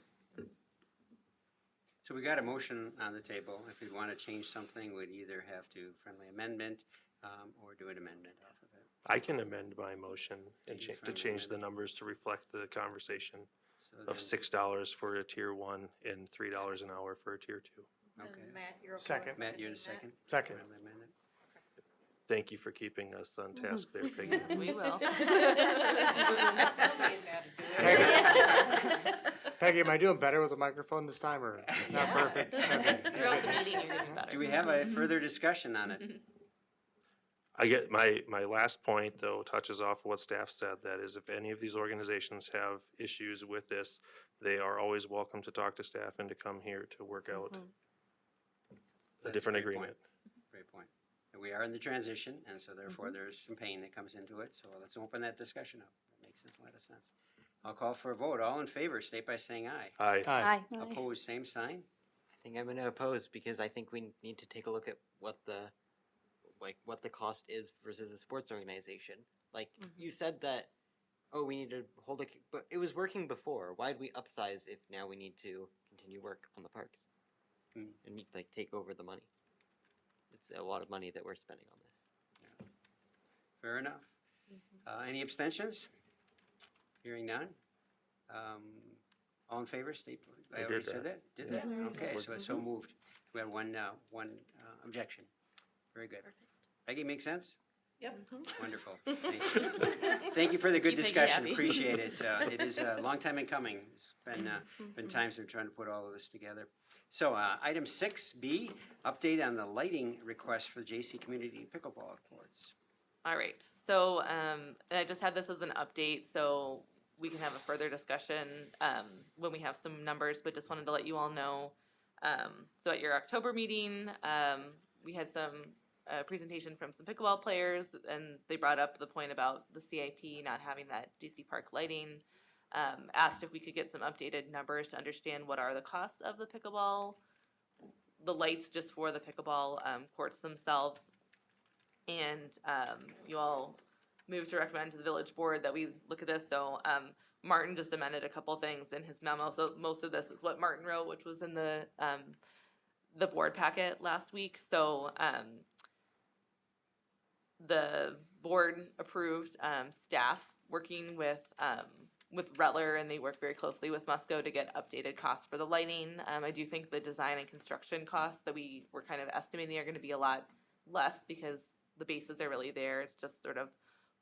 So we got a motion on the table. If we want to change something, we'd either have to friendly amendment or do an amendment off of it. I can amend my motion and Can you to friendly change the amend? numbers to reflect the conversation So of then- $6 for a tier 1 and $3 an hour for a tier 2. Okay. Matt, you're okay Second. with Matt, you're the seconding second? Second. Friendly amendment? Thank you for keeping us on task there, Peggy. We will. Peggy, am I doing better with the microphone this time or not perfect? Okay. Throughout the meeting, you're getting better. Do we have a further discussion on it? I get my last point though touches off what staff said. That is, if any of these organizations have issues with this, they are always welcome to talk to staff and to come here to work out a That's different great point. agreement. Great point. And we are in the transition, and so therefore there's some pain that comes into it. So let's open that discussion up. That makes a lot of sense. I'll call for a vote. All in favor, state by saying aye. Aye. Aye. Opposed, same sign. I think I'm going to oppose because I think we need to take a look at what the cost is versus a sports organization. Like you said that, oh, we need to hold it, but it was working before. Why'd we upsize if now we need to continue work on the parks and like take over the money? It's a lot of money that we're spending on this. Fair enough. Any abstentions? Hearing none. All in favor, state. I already said that. Did that? Okay, so it's so moved. We had one objection. Very good. Peggy, make sense? Yep. Wonderful. Thank you. Thank you for the good Keep Peggy discussion. happy. Appreciate it. It is a long time in coming. It's been times we're trying to put all of this together. So item 6B, update on the lighting request for the JC Community Pickleball Courts. All right, so and I just had this as an update, so we can have a further discussion when we have some numbers, but just wanted to let you all know. So at your October meeting, we had some presentation from some pickleball players, and they brought up the point about the CIP not having that DC Park lighting. Asked if we could get some updated numbers to understand what are the costs of the pickleball, the lights just for the pickleball courts themselves. And you all moved to recommend to the village board that we look at this. So Martin just amended a couple things in his memo. So most of this is what Martin wrote, which was in the board packet last week. So the board approved staff working with Rutler, and they work very closely with Musco to get updated costs for the lighting. I do think the design and construction costs that we were kind of estimating are going to be a lot less because the bases are really there. It's just sort of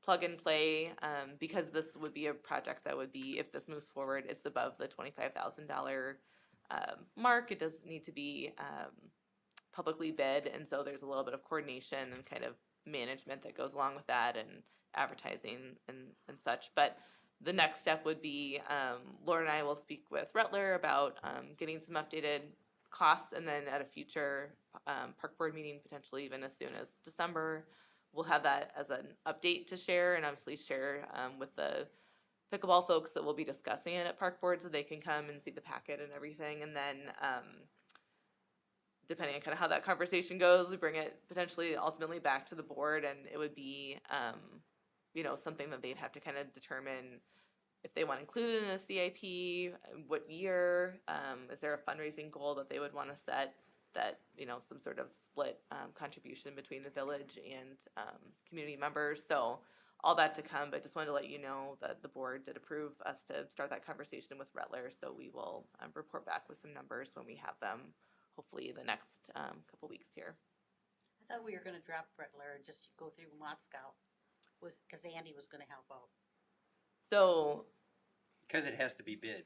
plug and play, because this would be a project that would be, if this moves forward, it's above the $25,000 mark. It does need to be publicly bid, and so there's a little bit of coordination and kind of management that goes along with that, and advertising and such. But the next step would be Laura and I will speak with Rutler about getting some updated costs, and then at a future park board meeting, potentially even as soon as December, we'll have that as an update to share, and obviously share with the pickleball folks that will be discussing it at park board, so they can come and see the packet and everything. And then depending on kind of how that conversation goes, we bring it potentially ultimately back to the board, and it would be something that they'd have to kind of determine if they want to include it in a CIP, what year, is there a fundraising goal that they would want to set, that, some sort of split contribution between the village and community members. So all that to come, but just wanted to let you know that the board did approve us to start that conversation with Rutler, so we will report back with some numbers when we have them, hopefully the next couple weeks here. I thought we were gonna drop Rutler and just go through Moscow because Andy was gonna help out. So, Because it has to be bid.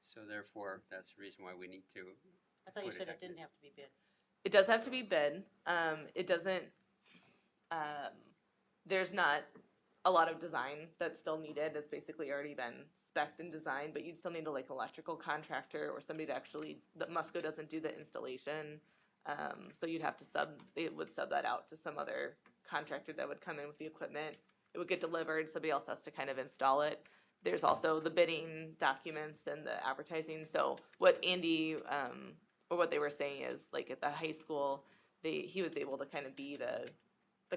So therefore, that's the reason why we need to. I thought you Put it said back it didn't have to be bid. it does have to be bid. It doesn't, there's not a lot of design that's still needed. It's basically already been spec'd and designed, but you'd still need a electrical contractor or somebody to actually, that Musco doesn't do the installation. So you'd have to they would sub that out to some other contractor that would come in with the equipment. It would get delivered, somebody else has to kind of install it. There's also the bidding documents and the advertising. So what Andy, or what they were saying is, like at the high school, he was able to kind of be the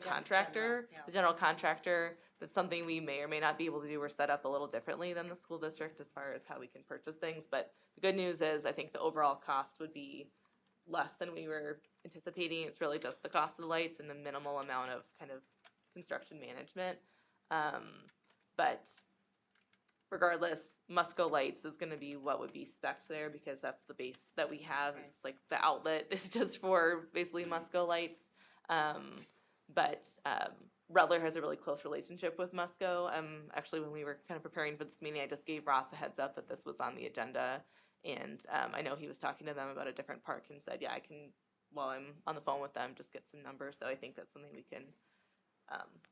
contractor, yeah. the general contractor. That's something we may or may not be able to do. We're set up a little differently than the school district as far as how we can purchase things. But the good news is I think the overall cost would be less than we were anticipating. It's really just the cost of the lights and the minimal amount of kind of construction management. But regardless, Musco Lights is going to be what would be spec'd there, because that's the base that we have. Right. It's like the outlet is just for basically Musco Lights. But Rutler has a really close relationship with Musco. Actually, when we were kind of preparing for this meeting, I just gave Ross a heads up that this was on the agenda. And I know he was talking to them about a different park and said, yeah, I can, while I'm on the phone with them, just get some numbers. So I think that's something we can,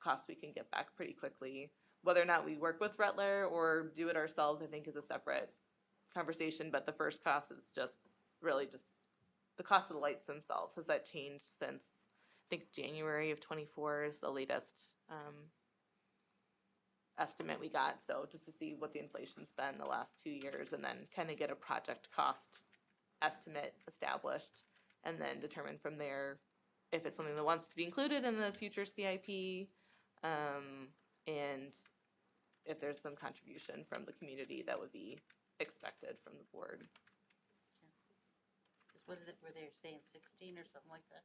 costs we can get back pretty quickly. Whether or not we work with Rutler or do it ourselves, I think is a separate conversation. But the first cost is just really just the cost of the lights themselves. Has that changed since, I think, January of '24 is the latest estimate we got. So just to see what the inflation's been the last 2 years, and then kind of get a project cost estimate established, and then determine from there if it's something that wants to be included in the future CIP, and if there's some contribution from the community that would be expected from the board. What were they saying, 16 or something like that?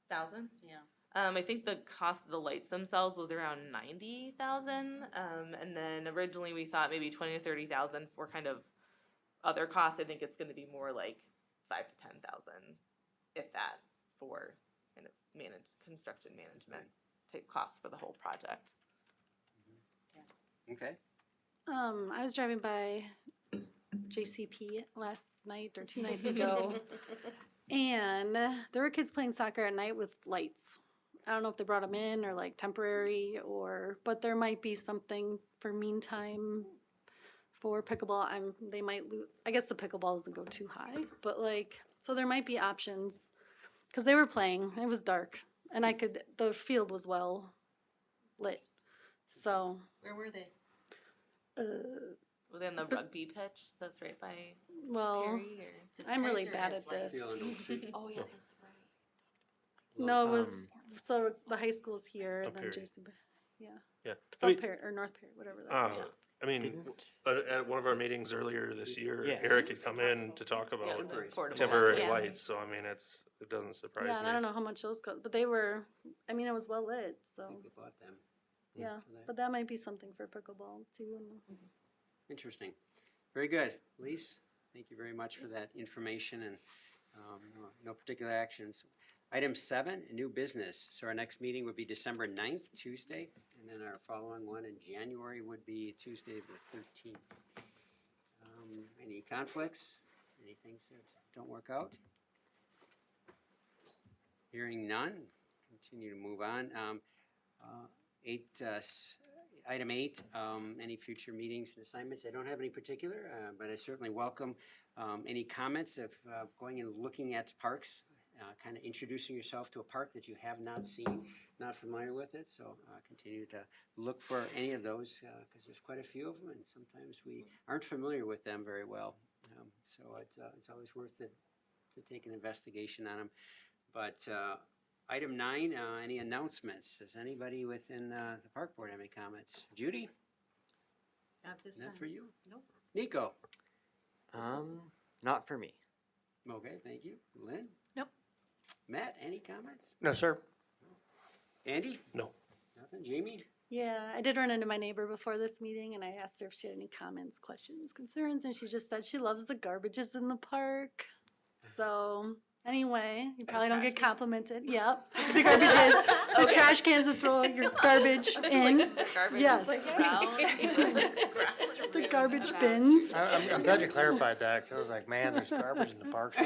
1,000? Yeah. I think the cost of the lights themselves was around 90,000, and then originally we thought maybe 20 to 30,000 for kind of other costs. I think it's going to be more like 5 to 10,000, if that, for kind of construction management type costs for the whole project. Okay. I was driving by JCP last night or 2 nights ago, and there were kids playing soccer at night with lights. I don't know if they brought them in or like temporary, but there might be something for meantime for pickleball. They might lose. I guess the pickleball doesn't go too high, but so there might be options, because they were playing. It was dark, and the field was well lit. So. Where were they? Within the rugby pitch that's right by Well, Perry, or? I'm really Kaiser bad has at this. Oh, yeah, that's right. No, it was, so the high school's here, and then Perry. JCP, yeah. Yeah. South Perry, or North Perry, whatever that is. I mean, at one of our meetings earlier this year, Yeah. Eric had come in to talk about the portable. temporary Yeah. lights, so I mean, It doesn't surprise Yeah, and I me. don't know how much those cost, but they were, I mean, it was well lit, I so, think we bought them. yeah. for that. But that might be something for pickleball too. Interesting. Very good. Lise, thank you very much for that information and no particular actions. Item 7, new business. So our next meeting would be December 9th, Tuesday, and then our following one in January would be Tuesday the 13th. Any conflicts? Any things that don't work out? Hearing none, continue to move on. Item 8, any future meetings and assignments. I don't have any particular, but I certainly welcome any comments of going and looking at parks, kind of introducing yourself to a park that you have not seen, not familiar with it. So continue to look for any of those because there's quite a few of them, and sometimes we aren't familiar with them very well. So it's always worth it to take an investigation on them. But item 9, any announcements? Does anybody within the park board have any comments? Judy, Not this time. not for you? Nope. Nico? Not for me. Okay, thank you. Lynn? Nope. Matt, any comments? No, sir. Andy? No. Nothing? Jamie? Yeah, I did run into my neighbor before this meeting and I asked her if she had any comments, questions, concerns, and she just said she loves the garbages in the park. So, anyway, you probably don't get complimented. Yep. The garbages, the trash cans that throw your garbage in. The garbage Yes. is like brown. The garbage bins. I'm glad you clarified that, 'cause I was like, man, there's garbage in the parks.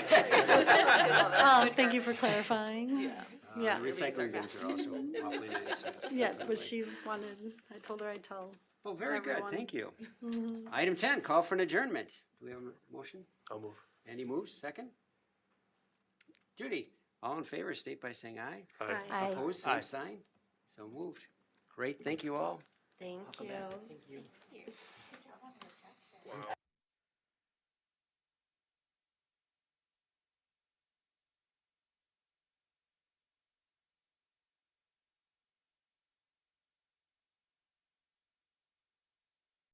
Thank you for clarifying. Yeah. The recycling bins are also awfully nice. Yes, but she wanted, I told her I'd tell. Oh, very good. everyone. Thank you. Mhm. Item 10, call for an adjournment. Do we have a motion? I'll move. Andy moves, second. Judy, all in favor, state by saying aye. Aye. Aye. Opposed, same sign. So moved. Great, thank you all. Thank you. Thank you.